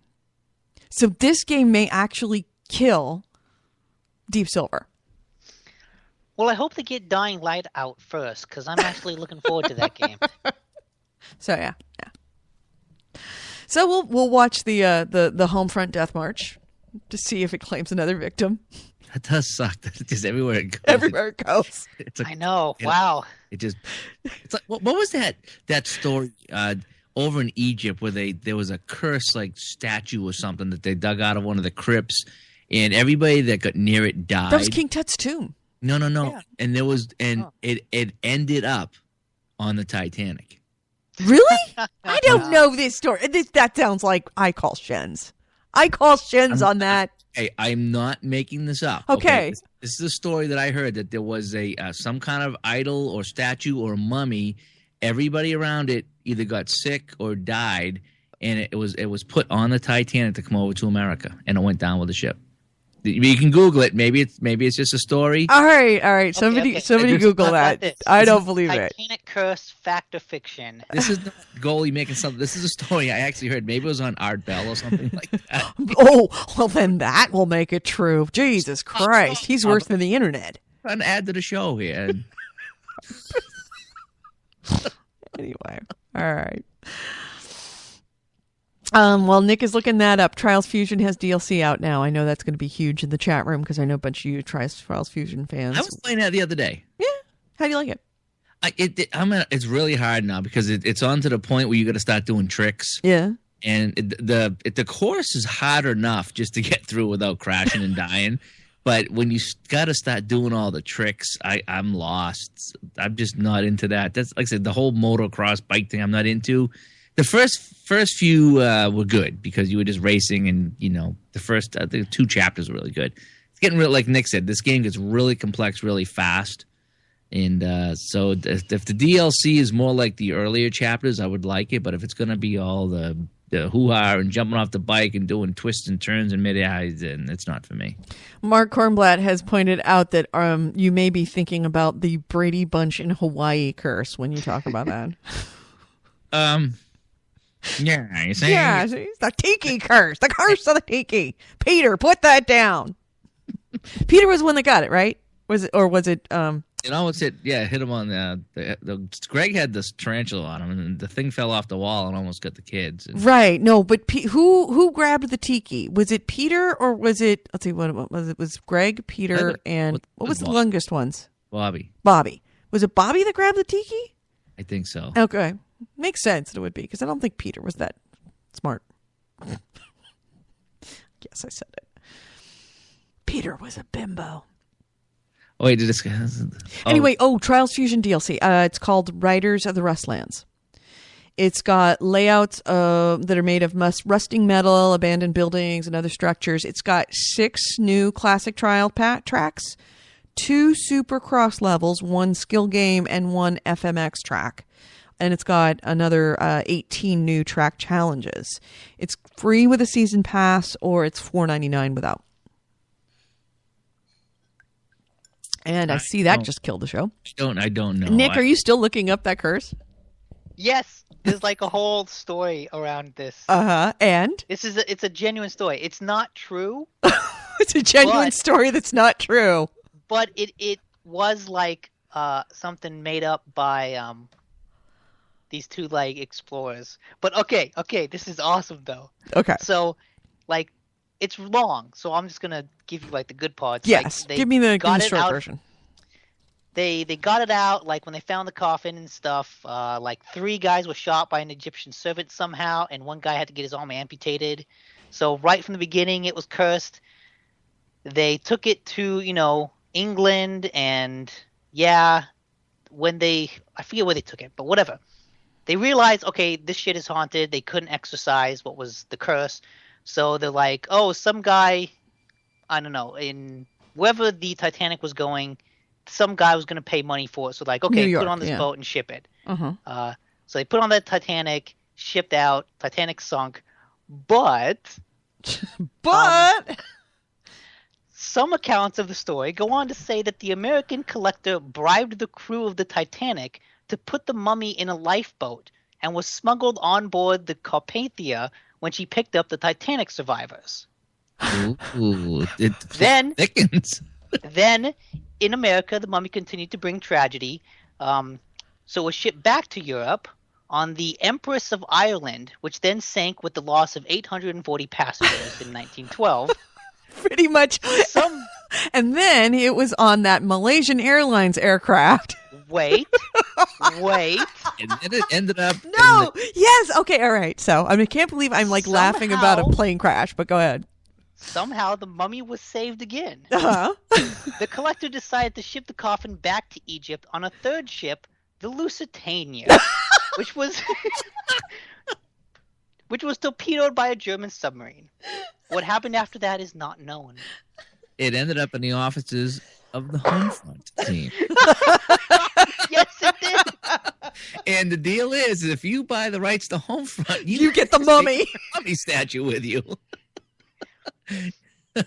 So this game may actually kill Deep Silver.
Well, I hope they get Dying Light out first, because I'm actually looking forward to that game.
So yeah. So we'll watch the Homefront Death March to see if it claims another victim.
That does suck. Just everywhere it goes.
Everywhere it goes.
I know. Wow.
It's like what was that story over in Egypt where there was a cursed like statue or something that they dug out of one of the crypts, and everybody that got near it died.
That was King Tut's tomb.
No.
Yeah.
And it ended up on the Titanic.
Really? I don't know this story. That sounds like I call Shens. On that.
Hey, I'm not making this up.
Okay.
This is a story that I heard, that there was a some kind of idol or statue or mummy. Everybody around it either got sick or died, and it was put on the Titanic to come over to America, and it went down with the ship. You can Google it. Maybe it's just a story.
All right. Somebody Google that. I don't believe it.
Titanic curse, fact or fiction.
This is not Goalie making something. This is a story I actually heard. Maybe it was on Art Bell or something like that.
Oh, well then that will make it true. Jesus Christ, he's worse than the internet.
An add to the show here.
Anyway, all right. While Nick is looking that up, Trials Fusion has DLC out now. I know that's going to be huge in the chat room because I know a bunch of you Trials Fusion fans.
I was playing that the other day.
Yeah. How do you like it?
It's really hard now because it's on to the point where you got to start doing tricks.
Yeah.
And the course is hard enough just to get through without crashing and dying. But when you got to start doing all the tricks, I'm lost. I'm just not into that. That's like I said, the whole motocross bike thing I'm not into. The first few were good because you were just racing and, the first I think 2 chapters were really good. It's getting real, like Nick said, this game gets really complex really fast. And so if the DLC is more like the earlier chapters, I would like it. But if it's going to be all the hoo-ha and jumping off the bike and doing twists and turns in mid-air, then it's not for me.
Mark Kornblatt has pointed out that you may be thinking about the Brady Bunch in Hawaii curse when you talk about that.
Yeah, you see?
Yeah, it's the tiki curse. The curse of the tiki. Peter, put that down. Peter was the one that got it, right? Was it
It almost hit him on the Greg had this tarantula on him, and the thing fell off the wall and almost got the kids.
Right. No, but who grabbed the tiki? Was it Peter or was it? Let's see, what was it? It was Greg, Peter, and what was the longest ones?
Bobby.
Was it Bobby that grabbed the tiki?
I think so.
Okay, makes sense. It would be because I don't think Peter was that smart. Yes, I said it. Peter was a bimbo.
Oh, wait, did this
Anyway, Trials Fusion DLC. It's called Riders of the Rustlands. It's got layouts that are made of rusting metal, abandoned buildings, and other structures. It's got 6 new classic trial tracks, 2 supercross levels, 1 skill game, and 1 FMX track. And it's got another 18 new track challenges. It's free with a season pass, or it's $4.99 without. And I see that just killed the show.
I don't know.
Nick, are you still looking up that curse?
Yes, there's like a whole story around this.
And
It's a genuine story. It's not true.
It's a genuine story that's not true.
But it was like something made up by these 2 like explorers. But okay, this is awesome though.
Okay.
So like it's long, so I'm just gonna give you like the good parts.
Yes,
like,
give me the short version.
They got it out like when they found the coffin and stuff. Like 3 guys were shot by an Egyptian servant somehow, and 1 guy had to get his arm amputated. So right from the beginning, it was cursed. They took it to England, and when I forget where they took it, but whatever. They realized, okay, this shit is haunted. They couldn't exorcise what was the curse. So they're like, some guy, I don't know, in wherever the Titanic was going, some guy was going to pay money for it. So like, okay, put it on this boat and ship it. So they put on the Titanic, shipped out, Titanic sunk. But some accounts of the story go on to say that the American collector bribed the crew of the Titanic to put the mummy in a lifeboat and was smuggled on board the Carpathia when she picked up the Titanic survivors.
Ooh,
then
thickens.
Then, in America, the mummy continued to bring tragedy. So it was shipped back to Europe on the Empress of Ireland, which then sank with the loss of 840 passengers in 1912.
Pretty much. And then it was on that Malaysian Airlines aircraft.
Wait.
And then it ended up...
No! Yes! Okay, all right. So, I can't believe I'm laughing about a plane crash, but go ahead.
Somehow the mummy was saved again.
Uh-huh.
The collector decided to ship the coffin back to Egypt on a 3rd ship, the Lusitania, which was torpedoed by a German submarine. What happened after that is not known.
It ended up in the offices of the Homefront team.
Yes, it did.
And the deal is, if you buy the rights to Homefront,
you get the mummy.
Mummy statue with you.
So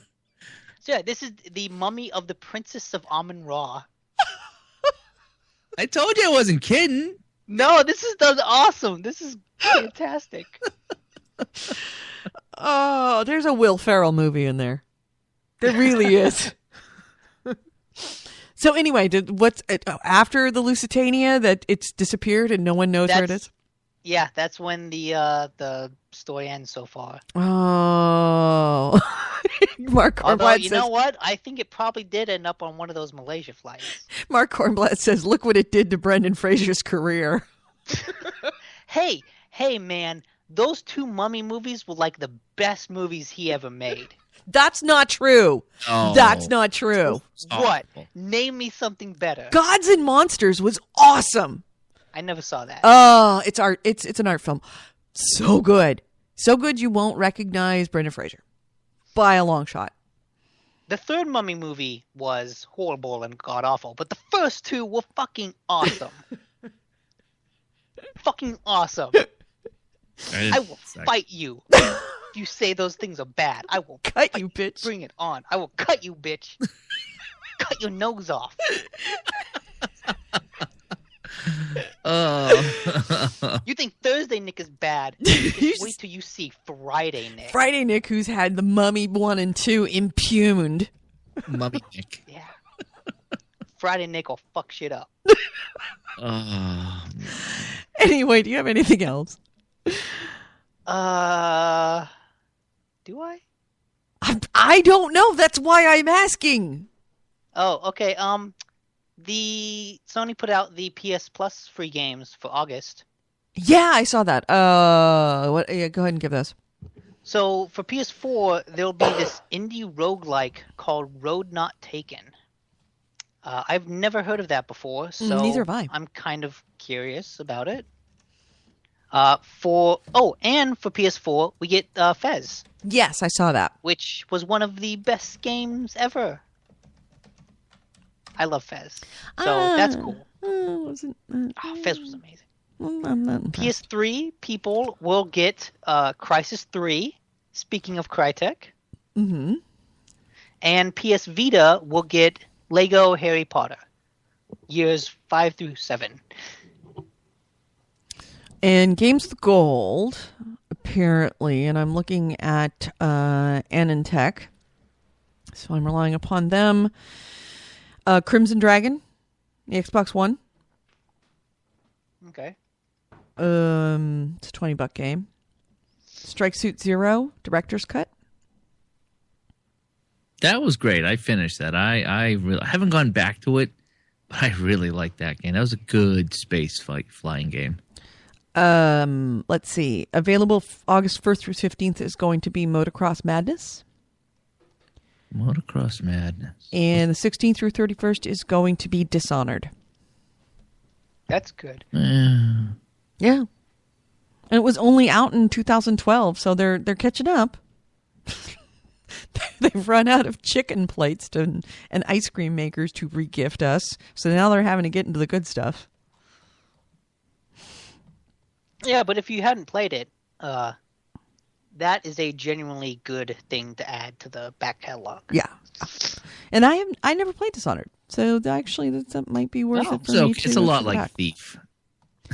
yeah, this is the mummy of the Princess of Amun-Ra.
I told you I wasn't kidding.
No, this is awesome. This is fantastic.
Oh, there's a Will Ferrell movie in there. There really is. So anyway, what's after the Lusitania that it's disappeared and no one knows where it is?
Yeah, that's when the story ends so far.
Oh. Mark
Although,
Kornblatt
you
says,
know what? I think it probably did end up on one of those Malaysia flights.
Mark Kornblatt says, look what it did to Brendan Fraser's career.
Hey, man, those 2 Mummy movies were like the best movies he ever made.
That's not true.
Oh.
That's not true.
What? Name me something better.
Gods and Monsters was awesome.
I never saw that.
Oh, it's art. It's an art film. So good. So good you won't recognize Brendan Fraser. By a long shot.
The 3rd Mummy movie was horrible and god-awful, but the first 2 were fucking awesome. Fucking awesome. I will fight you if you say those things are bad. I will
cut you, bitch.
Bring it on. I will cut you, bitch. Cut your nose off. You think Thursday Nick is bad? Wait till you see Friday Nick.
Friday Nick, who's had the Mummy 1 and 2 impugned.
Mummy Nick.
Yeah. Friday Nick will fuck shit up.
Anyway, do you have anything else?
Do I?
I don't know. That's why I'm asking.
Oh, okay. The Sony put out the PS Plus free games for August.
Yeah, I saw that. What? Yeah, go ahead and give those.
So for PS4, there'll be this indie roguelike called Road Not Taken. I've never heard of that before, so
neither have I.
I'm kind of curious about it. And for PS4, we get Fez.
Yes, I saw that.
Which was one of the best games ever. I love Fez, so that's cool. Fez was amazing. PS3 people will get Crysis 3, speaking of Crytek.
Mm-hmm.
And PS Vita will get Lego Harry Potter, years 5 through 7.
And Games with Gold, apparently, and I'm looking at Anantech, so I'm relying upon them. Crimson Dragon, the Xbox One.
Okay.
It's a $20 game. Strike Suit Zero, Director's Cut.
That was great. I finished that. I haven't gone back to it, but I really liked that game. That was a good space flying game.
Let's see. Available August 1st through 15th is going to be Motocross Madness.
Motocross Madness.
And the 16th through 31st is going to be Dishonored.
That's good.
Yeah. And it was only out in 2012, so they're catching up. They've run out of chicken plates and ice cream makers to regift us, so now they're having to get into the good stuff.
Yeah, but if you hadn't played it, that is a genuinely good thing to add to the back catalog.
Yeah. And I never played Dishonored, so actually that might be worth it for me to.
It's a lot like Thief.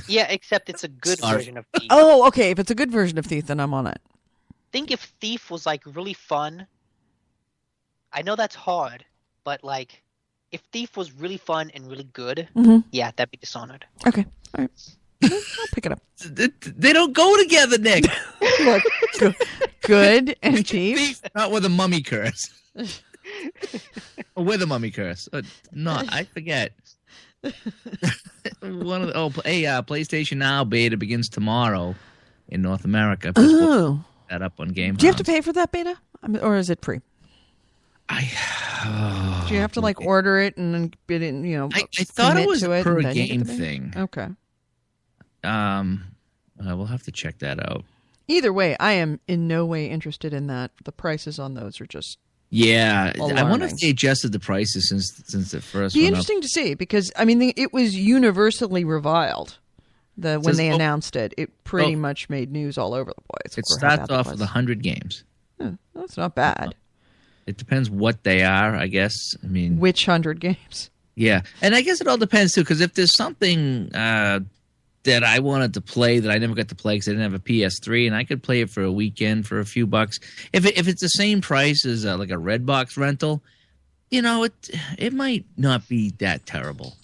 Yeah, except it's a good version of Thief.
Oh, okay. If it's a good version of Thief, then I'm on it.
Think if Thief was like really fun. I know that's hard, but like if Thief was really fun and really good, yeah, that'd be Dishonored.
Okay. All right. I'll pick it up.
They don't go together, Nick.
Look, good and Thief.
Not with a mummy curse. Or with a mummy curse. I forget. PlayStation Now beta begins tomorrow in North America.
Oh.
That up on GameHounds.
Do you have to pay for that beta, or is it free? Do you have to like order it and then bid in?
I thought it was a per game thing.
Okay.
We'll have to check that out.
Either way, I am in no way interested in that. The prices on those are just alarming.
I wonder if they adjusted the prices since the first.
Be interesting to see, because I mean it was universally reviled. When they announced it, it pretty much made news all over the place.
It starts off with 100 games.
That's not bad.
It depends what they are, I guess. I mean,
which 100 games?
Yeah, and I guess it all depends too. Because if there's something that I wanted to play that I never got to play because I didn't have a PS3, and I could play it for a weekend for a few bucks. If it's the same price as like a Redbox rental, it might not be that terrible.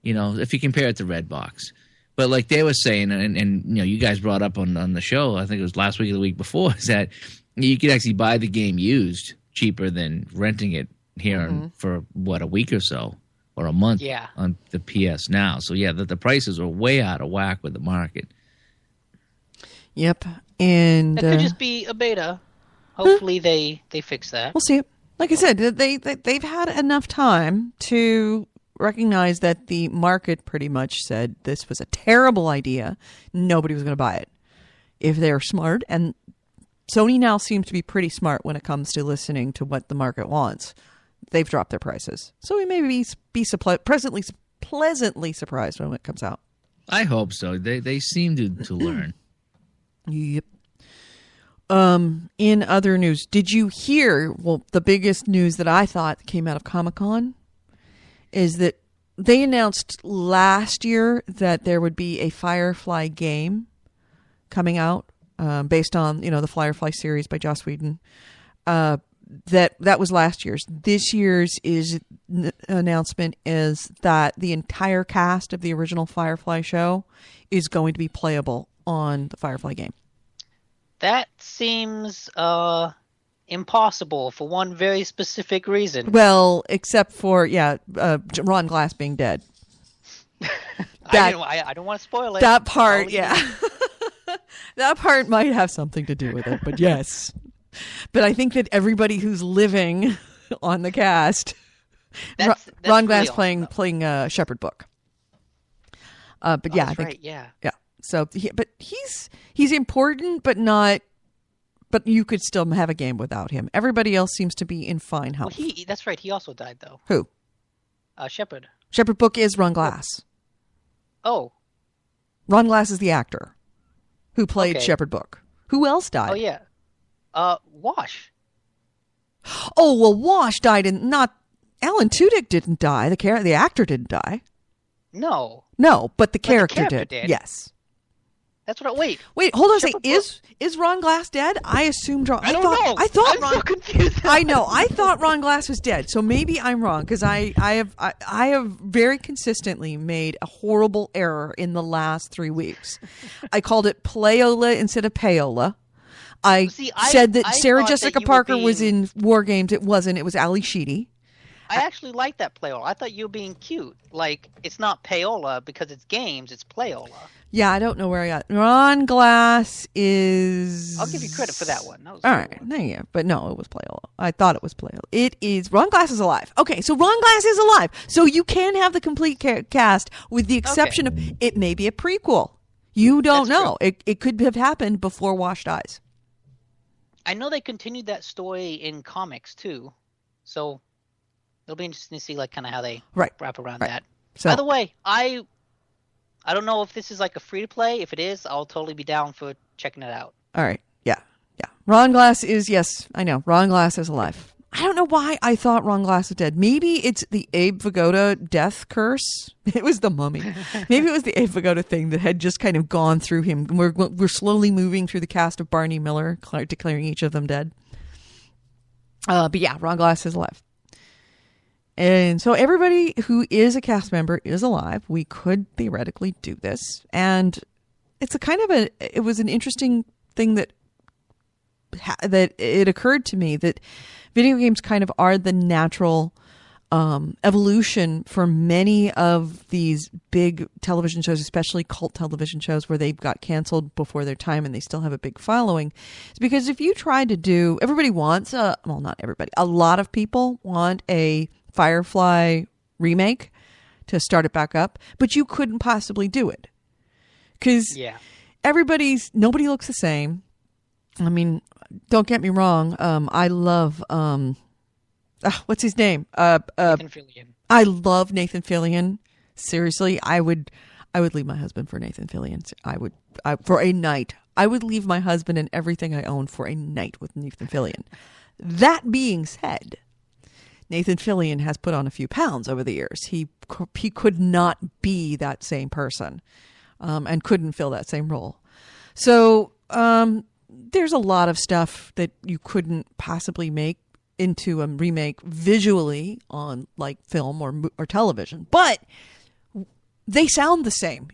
If you compare it to Redbox. But like they were saying, and you know, you guys brought up on the show, I think it was last week or the week before, is that you could actually buy the game used cheaper than renting it here for a week or so or a month on the PS Now. So yeah, the prices are way out of whack with the market.
Yep, and
that could just be a beta. Hopefully they fix that.
We'll see it. Like I said, they've had enough time to recognize that the market pretty much said this was a terrible idea. Nobody was going to buy it if they're smart. And Sony now seems to be pretty smart when it comes to listening to what the market wants. They've dropped their prices. So we may be pleasantly surprised when it comes out.
I hope so. They seem to learn.
Yep. In other news, did you hear, well, the biggest news that I thought came out of Comic-Con is that they announced last year that there would be a Firefly game coming out based on, the Firefly series by Joss Whedon. That was last year's. This year's announcement is that the entire cast of the original Firefly show is going to be playable on the Firefly game.
That seems impossible for one very specific reason.
Well, except for Ron Glass being dead.
I don't want to spoil it.
That part, yeah. That part might have something to do with it, but yes. But I think that everybody who's living on the cast, that's Ron Glass
really
playing Shepherd Book. But yeah, I think
right, yeah.
So, he's important, but not. But you could still have a game without him. Everybody else seems to be in fine health.
Well, that's right. He also died, though.
Who?
Shepherd.
Shepherd Book is Ron Glass.
Oh.
Ron Glass is the actor who played Shepherd Book. Who else died?
Oh yeah. Wash.
Oh well, Wash died in not. Alan Tudyk didn't die. The actor didn't die.
No,
but the character did. Yes.
That's what. Wait,
hold on a second. Is Ron Glass dead? I assumed Ron.
I don't know.
I thought
I'm
Ron.
so confused.
I know. I thought Ron Glass was dead. So maybe I'm wrong because I have very consistently made a horrible error in the last 3 weeks. I called it Playola instead of Payola. I said that Sarah Jessica Parker was in War Games. It wasn't. It was Ali Sheedy.
I actually like that Playola. I thought you were being cute. Like, it's not Payola because it's games, it's Playola.
Yeah, I don't know where I got. Ron Glass is...
I'll give you credit for that one. That was
all right. Yeah, but no, it was Playola. I thought it was Playola. It is... Ron Glass is alive. Okay, so Ron Glass is alive. So you can have the complete cast with the exception of... It may be a prequel. You don't know. It could have happened before Wash dies.
I know they continued that story in comics, too. So... it'll be interesting to see like kind of how they wrap around that. So, by the way, I don't know if this is like a free to play. If it is, I'll totally be down for checking it out.
All right. Yeah. Ron Glass is, yes, I know. Ron Glass is alive. I don't know why I thought Ron Glass was dead. Maybe it's the Abe Vigoda death curse. It was the Mummy. Maybe it was the Abe Vigoda thing that had just kind of gone through him. We're slowly moving through the cast of Barney Miller, declaring each of them dead. But yeah, Ron Glass is alive. And so everybody who is a cast member is alive. We could theoretically do this. And it's it was an interesting thing that it occurred to me that video games kind of are the natural evolution for many of these big television shows, especially cult television shows where they've got canceled before their time and they still have a big following. It's because if you try to do, everybody wants, not everybody, a lot of people want a Firefly remake to start it back up, but you couldn't possibly do it because nobody looks the same. I mean, don't get me wrong. I love what's his name?
Nathan Fillion.
I love Nathan Fillion. Seriously, I would leave my husband for Nathan Fillion. For a night. I would leave my husband and everything I own for a night with Nathan Fillion. That being said, Nathan Fillion has put on a few pounds over the years. He could not be that same person and couldn't fill that same role. So there's a lot of stuff that you couldn't possibly make into a remake visually on like film or television. But they sound the same.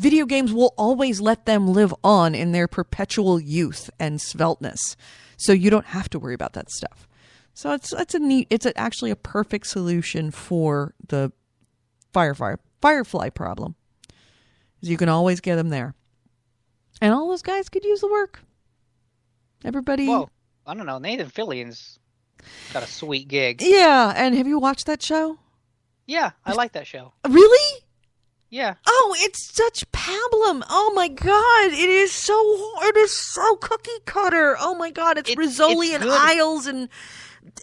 video games will always let them live on in their perpetual youth and svelteness. So you don't have to worry about that stuff. So it's actually a perfect solution for the Firefly problem. You can always get them there. And all those guys could use the work. Everybody.
Well, I don't know. Nathan Fillion's got a sweet gig.
Yeah, and have you watched that show?
Yeah, I like that show.
Really?
Yeah.
Oh, it's such pablum. Oh my god, it is so cookie cutter. Oh my god, it's Rizzoli and Isles and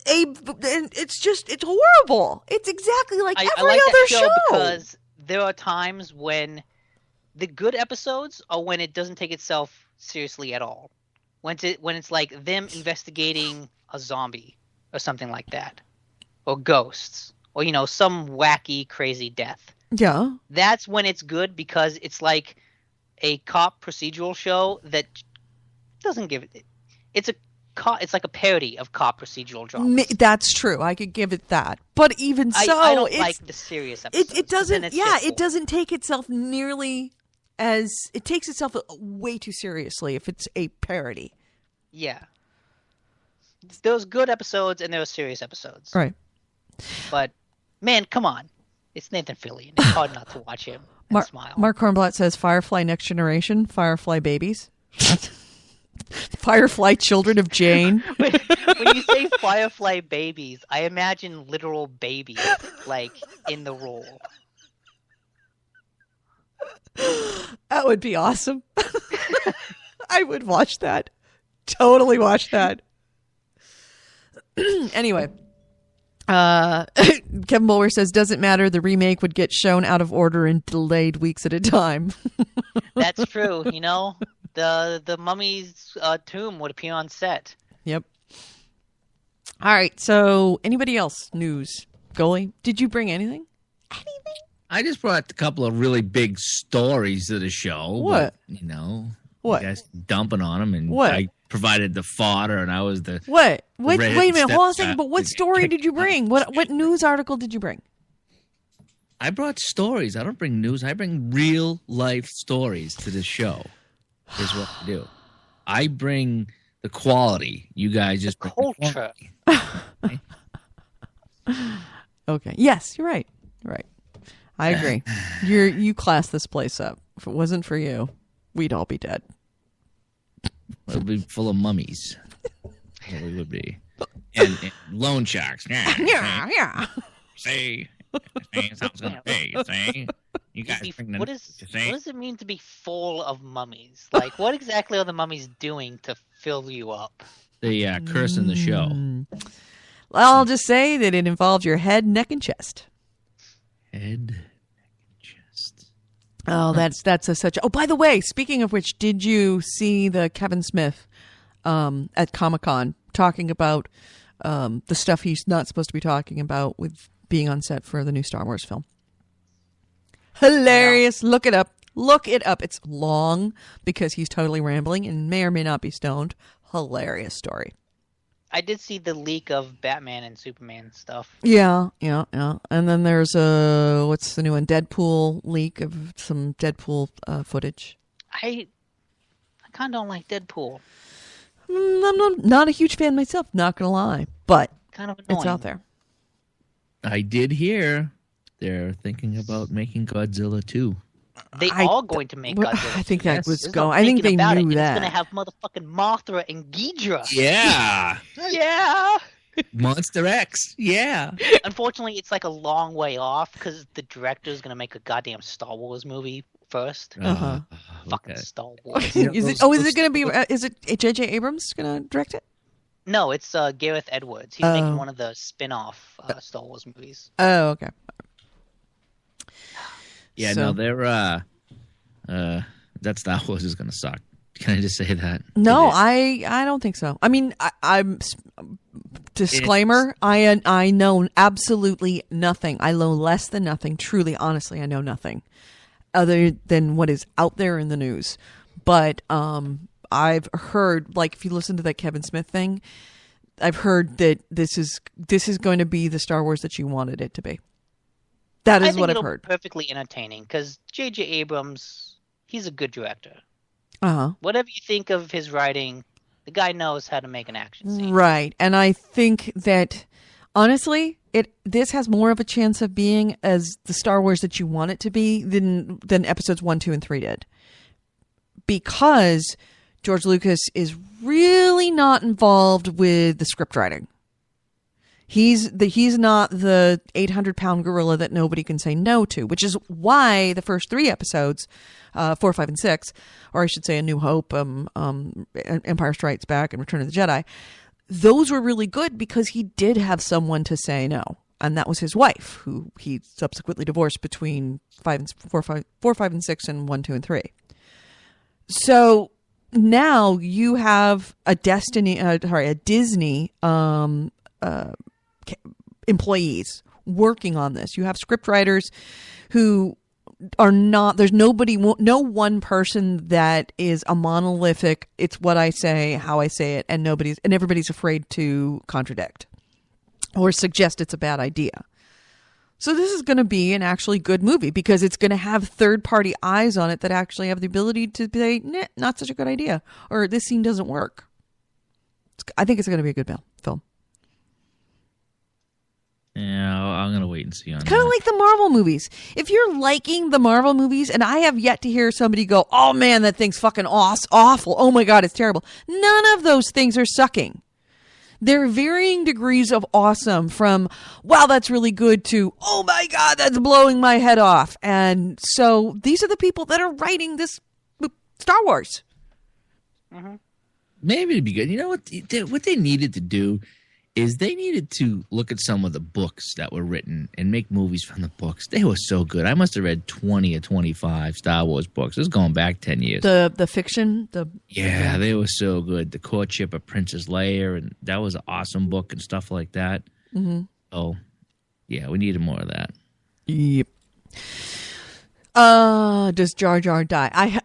Abe, and it's horrible. It's exactly like every
like
other
that
show.
Because there are times when the good episodes are when it doesn't take itself seriously at all. When it's like them investigating a zombie or something like that, or ghosts, or some wacky crazy death.
Yeah.
That's when it's good, because it's like a cop procedural show that doesn't give it. It's like a parody of cop procedural dramas.
That's true. I could give it that. But even so,
I don't like the serious episodes.
It doesn't. Yeah, it doesn't take itself nearly as it takes itself way too seriously if it's a parody.
Yeah. Those good episodes and those serious episodes.
Right.
But man, come on. It's Nathan Fillion. It's hard not to watch him and smile.
Mark Hornblatt says Firefly Next Generation, Firefly Babies. Firefly Children of Jane.
When you say Firefly Babies, I imagine literal babies, like, in the role.
That would be awesome. I would watch that. Totally watch that. Anyway. Kevin Bulwer says, doesn't matter. The remake would get shown out of order and delayed weeks at a time.
That's true. The mummy's tomb would appear on set.
Yep. All right. So anybody else? News? Goalie, did you bring anything?
I just brought a couple of really big stories to the show.
What?
But,
what?
You guys dumping on them, and
what?
I provided the fodder, and I was the
what? Wait a minute, hold on a second. But what
the
story did you bring? What news article did you bring?
I brought stories. I don't bring news. I bring real life stories to this show. Is what I do. I bring the quality. You guys just bring
culture.
Okay?
Okay. Yes, you're right. You're right. I agree. You class this place up. If it wasn't for you, we'd all be dead.
It would be full of mummies. That's what we would be. And loan sharks.
Yeah.
See? Something's going to pay, you see? You guys
what does it mean to be full of mummies? Like, what exactly are the mummies doing to fill you up?
The curse in the show.
Well, I'll just say that it involves your head, neck, and chest.
Head, neck, and chest.
Oh, that's such. Oh, by the way, speaking of which, did you see the Kevin Smith at Comic-Con talking about the stuff he's not supposed to be talking about with being on set for the new Star Wars film? Hilarious. Yeah. Look it up. It's long because he's totally rambling and may or may not be stoned. Hilarious story.
I did see the leak of Batman and Superman stuff.
Yeah. And then there's what's the new one? Deadpool leak of some Deadpool footage.
I kind of don't like Deadpool.
I'm not a huge fan myself, not going to lie. But
kind of annoying.
It's out there.
I did hear they're thinking about making Godzilla 2.
They are going to make Godzilla.
I think
2.
that was going. I think they knew that.
It's going to have motherfucking Mothra and Ghidra.
Yeah.
Yeah.
Monster X. Yeah.
Unfortunately, it's like a long way off because the director is going to make a goddamn Star Wars movie first. Fucking
Okay.
Star Wars.
Is it going to be? Is it J.J. Abrams going to direct it?
No, it's Gareth Edwards. He's making one of the spin-off Star Wars movies.
Oh, okay.
Yeah,
So-
no, they're that Star Wars is gonna suck. Can I just say that?
No,
It is.
I don't think so. I mean, I'm disclaimer. I know absolutely nothing. I know less than nothing. Truly, honestly, I know nothing other than what is out there in the news. But I've heard, like, if you listen to that Kevin Smith thing, I've heard that this is going to be the Star Wars that you wanted it to be. That is what I've heard.
Perfectly entertaining because J.J. Abrams he's a good director.
Uh-huh.
Whatever you think of his writing, the guy knows how to make an action scene.
Right. And I think that, honestly, this has more of a chance of being as the Star Wars that you want it to be than episodes 1, 2, and 3 did. Because George Lucas is really not involved with the script writing. He's not the 800-pound gorilla that nobody can say no to, which is why the first 3 episodes, 4, 5, and 6, or I should say A New Hope, Empire Strikes Back, and Return of the Jedi, those were really good because he did have someone to say no. And that was his wife, who he subsequently divorced between 4, 5, and 6, and 1, 2, and 3. So now you have a Disney employees working on this. You have script writers who are not, there's no one person that is a monolithic, it's what I say, how I say it, and everybody's afraid to contradict or suggest it's a bad idea. So this is going to be an actually good movie because it's going to have third-party eyes on it that actually have the ability to say, nah, not such a good idea, or this scene doesn't work. I think it's going to be a good film.
Yeah, I'm going to wait and see on that.
Kind of like the Marvel movies. If you're liking the Marvel movies, and I have yet to hear somebody go, oh man, that thing's fucking awful. Oh my God, it's terrible. None of those things are sucking. There are varying degrees of awesome from, wow, that's really good to, oh my God, that's blowing my head off. And so these are the people that are writing this Star Wars.
Mm-hmm.
Maybe it'd be good. You know what they needed to do is they needed to look at some of the books that were written and make movies from the books. They were so good. I must have read 20 or 25 Star Wars books. This is going back 10 years.
The fiction?
Yeah, they were so good. The Courtship of Princess Leia, and that was an awesome book and stuff like that.
Mm-hmm.
Oh, yeah, we needed more of that.
Yep. Does Jar Jar die?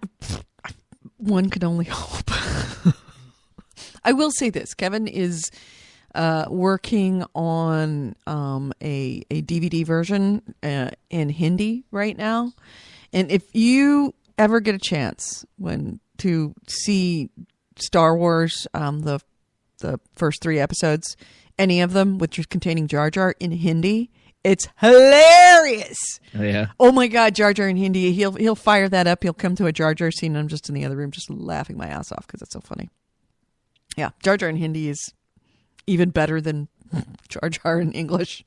One could only hope. I will say this. Kevin is working on a DVD version in Hindi right now. And if you ever get a chance to see Star Wars, the first 3 episodes, any of them which are containing Jar Jar in Hindi, it's hilarious.
Oh, yeah.
Oh my God, Jar Jar in Hindi. He'll fire that up. He'll come to a Jar Jar scene, and I'm just in the other room just laughing my ass off because it's so funny. Yeah, Jar Jar in Hindi is even better than Jar Jar in English.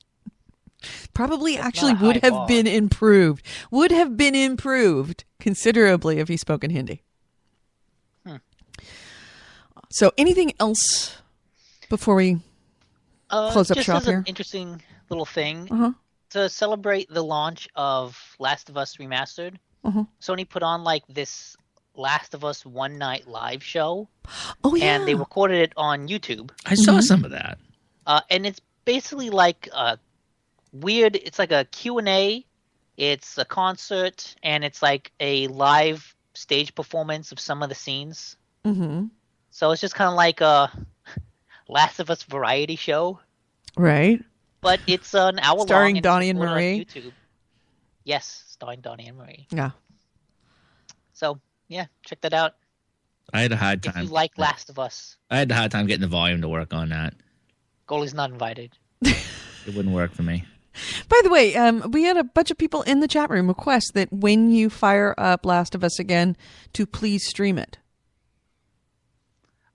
Probably actually would have been improved. Would have been improved considerably if he spoke in Hindi. So anything else before we close up shop
here? Just as an
here?
interesting little thing. To celebrate the launch of Last of Us Remastered, Sony put on like this Last of Us One Night live show.
Oh, yeah.
And they recorded it on YouTube.
I saw some of that.
And it's basically like a weird, it's like a Q&A, it's a concert, and it's like a live stage performance of some of the scenes.
Mm-hmm.
So it's just kind of like a Last of Us variety show.
Right.
But it's an hour long.
Starring Donnie and Marie.
On YouTube. Yes, starring Donnie and Marie.
Yeah.
So, yeah, check that out.
I had a hard time.
If you like Last of Us.
I had a hard time getting the volume to work on that.
Goalie's not invited.
It wouldn't work for me.
By the way, we had a bunch of people in the chat room request that when you fire up Last of Us again, to please stream it.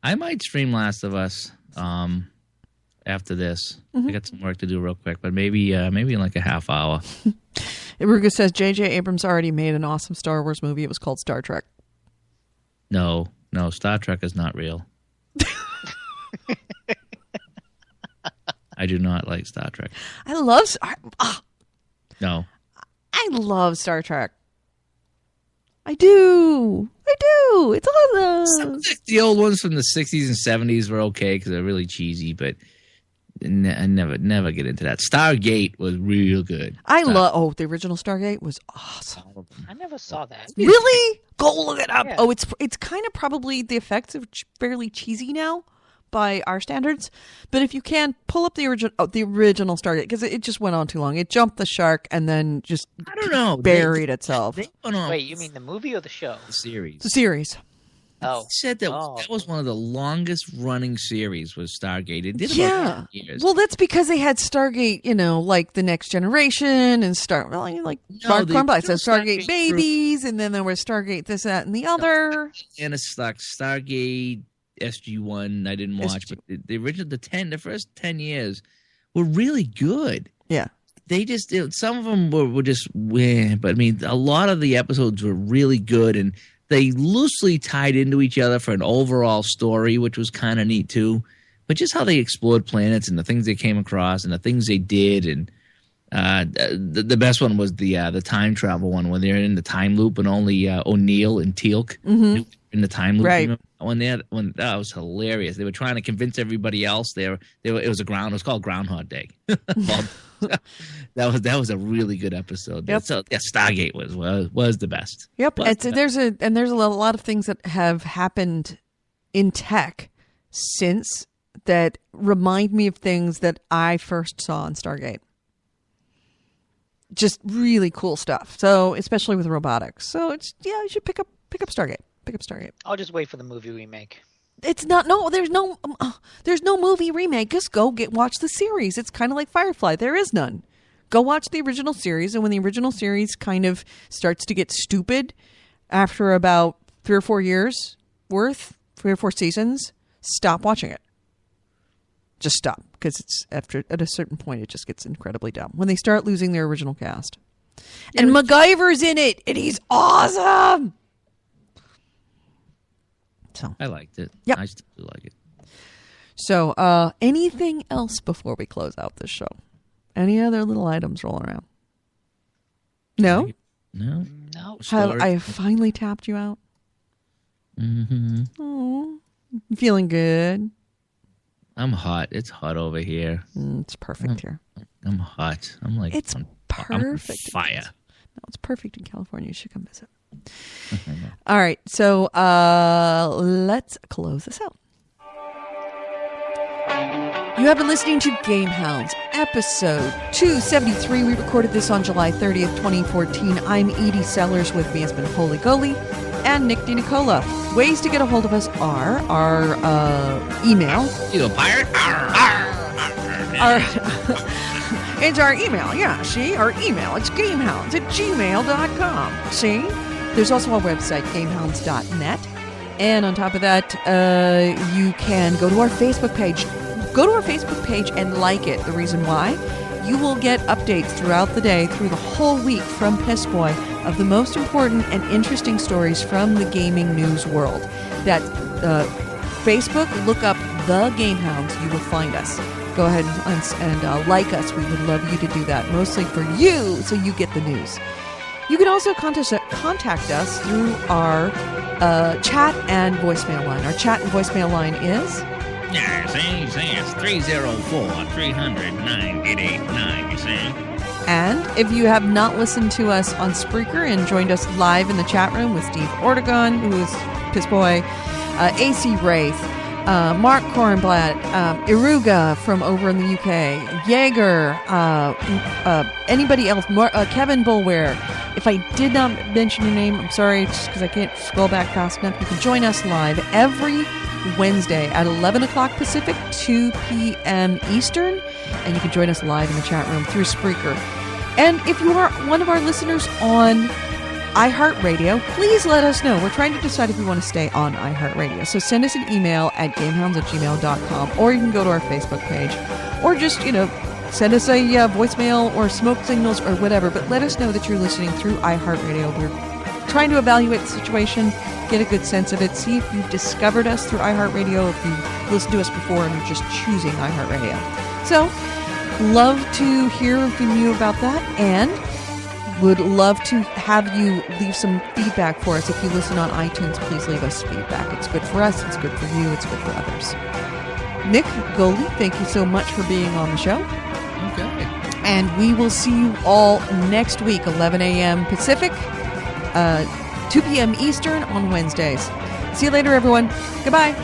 I might stream Last of Us after this. I got some work to do real quick, but maybe in like a half hour.
Iruga says J.J. Abrams already made an awesome Star Wars movie. It was called Star Trek.
No, Star Trek is not real. I do not like Star Trek.
I love
No.
I love Star Trek. I do. It's awesome.
The old ones from the 60s and 70s were okay because they're really cheesy, but I never get into that. Stargate was real good.
I love. The original Stargate was awesome.
I never saw that.
Really? Go look it up.
Yeah.
Oh, it's kind of probably the effects are fairly cheesy now, by our standards. But if you can, pull up the original Stargate, because it just went on too long. It jumped the shark and then just
I don't know
buried itself.
They went on.
Wait, you mean the movie or the show?
The series.
The series.
Oh,
They said that was one of the longest running series was Stargate. It did
Yeah.
about 10 years.
Well, that's because they had Stargate, like The Next Generation and Mark Cornblatt says Stargate Babies, and then there was Stargate this, that, and the other.
And it's like Stargate SG-1 I didn't watch, but the original, the first 10 years were really good.
Yeah.
They just, some of them were just, but I mean, a lot of the episodes were really good, and they loosely tied into each other for an overall story, which was kind of neat too. But just how they explored planets and the things they came across and the things they did, and the best one was the time travel one when they're in the time loop and only O'Neill and Teal'c knew in the time loop.
Right.
When that was hilarious. They were trying to convince everybody else. It was called Groundhog Day. That was a really good episode.
Yep.
So yeah, Stargate was the best.
Yep. There's a lot of things that have happened in tech since that remind me of things that I first saw on Stargate. Just really cool stuff. So especially with robotics. So you should pick up Stargate. Pick up Stargate.
I'll just wait for the movie remake.
It's not there's no movie remake. Just go watch the series. It's kind of like Firefly. There is none. Go watch the original series, and when the original series kind of starts to get stupid after about 3 or 4 years worth, 3 or 4 seasons, stop watching it. Just stop, because at a certain point it just gets incredibly dumb when they start losing their original cast. And MacGyver's in it, and he's awesome. So
I liked it.
Yep.
I still do like it.
So, anything else before we close out this show? Any other little items rolling around? No?
No.
I finally tapped you out.
Mm-hmm.
Oh, feeling good.
I'm hot. It's hot over here.
It's perfect here.
I'm hot. I'm like
it's perfect.
I'm on fire.
No, it's perfect in California. You should come visit. All right, so let's close this out. You have been listening to GameHounds, episode 273. We recorded this on July 30th, 2014. I'm Edie Sellers. With me has been Holy Goalie and Nick DiNicola. Ways to get a hold of us are our email.
You a pirate?
It's our email. Yeah, see? Our email. It's gamehounds@gmail.com. See? There's also our website, gamehounds.net. And on top of that, you can go to our Facebook page. Go to our Facebook page and like it. The reason why? You will get updates throughout the day, through the whole week from Piss Boy, of the most important and interesting stories from the gaming news world. That Facebook, look up The Gamehounds. You will find us. Go ahead and like us. We would love you to do that, mostly for you, so you get the news. You can also contact us through our chat and voicemail line. Our chat and voicemail line is...
Yeah, see, it's 304-300-9889, you see?
And if you have not listened to us on Spreaker and joined us live in the chat room with Steve Ortegon, who is Piss Boy, AC Wraith, Mark Cornblatt, Iruga from over in the UK, Jaeger, anybody else, Kevin Bulware. If I did not mention your name, I'm sorry, just because I can't scroll back fast enough. You can join us live every Wednesday at 11 o'clock Pacific, 2 p.m. Eastern, and you can join us live in the chat room through Spreaker. And if you are one of our listeners on iHeartRadio, please let us know. We're trying to decide if we want to stay on iHeartRadio. So send us an email at gamehounds@gmail.com, or you can go to our Facebook page, or just, send us a voicemail or smoke signals or whatever, but let us know that you're listening through iHeartRadio. We're trying to evaluate the situation, get a good sense of it, see if you've discovered us through iHeartRadio, if you've listened to us before and you're just choosing iHeartRadio. So, love to hear from you about that, and would love to have you leave some feedback for us. If you listen on iTunes, please leave us feedback. It's good for us, it's good for you, it's good for others. Nick Goldie, thank you so much for being on the show.
Okay.
And we will see you all next week, 11 a.m. Pacific, 2 p.m. Eastern on Wednesdays. See you later, everyone. Goodbye.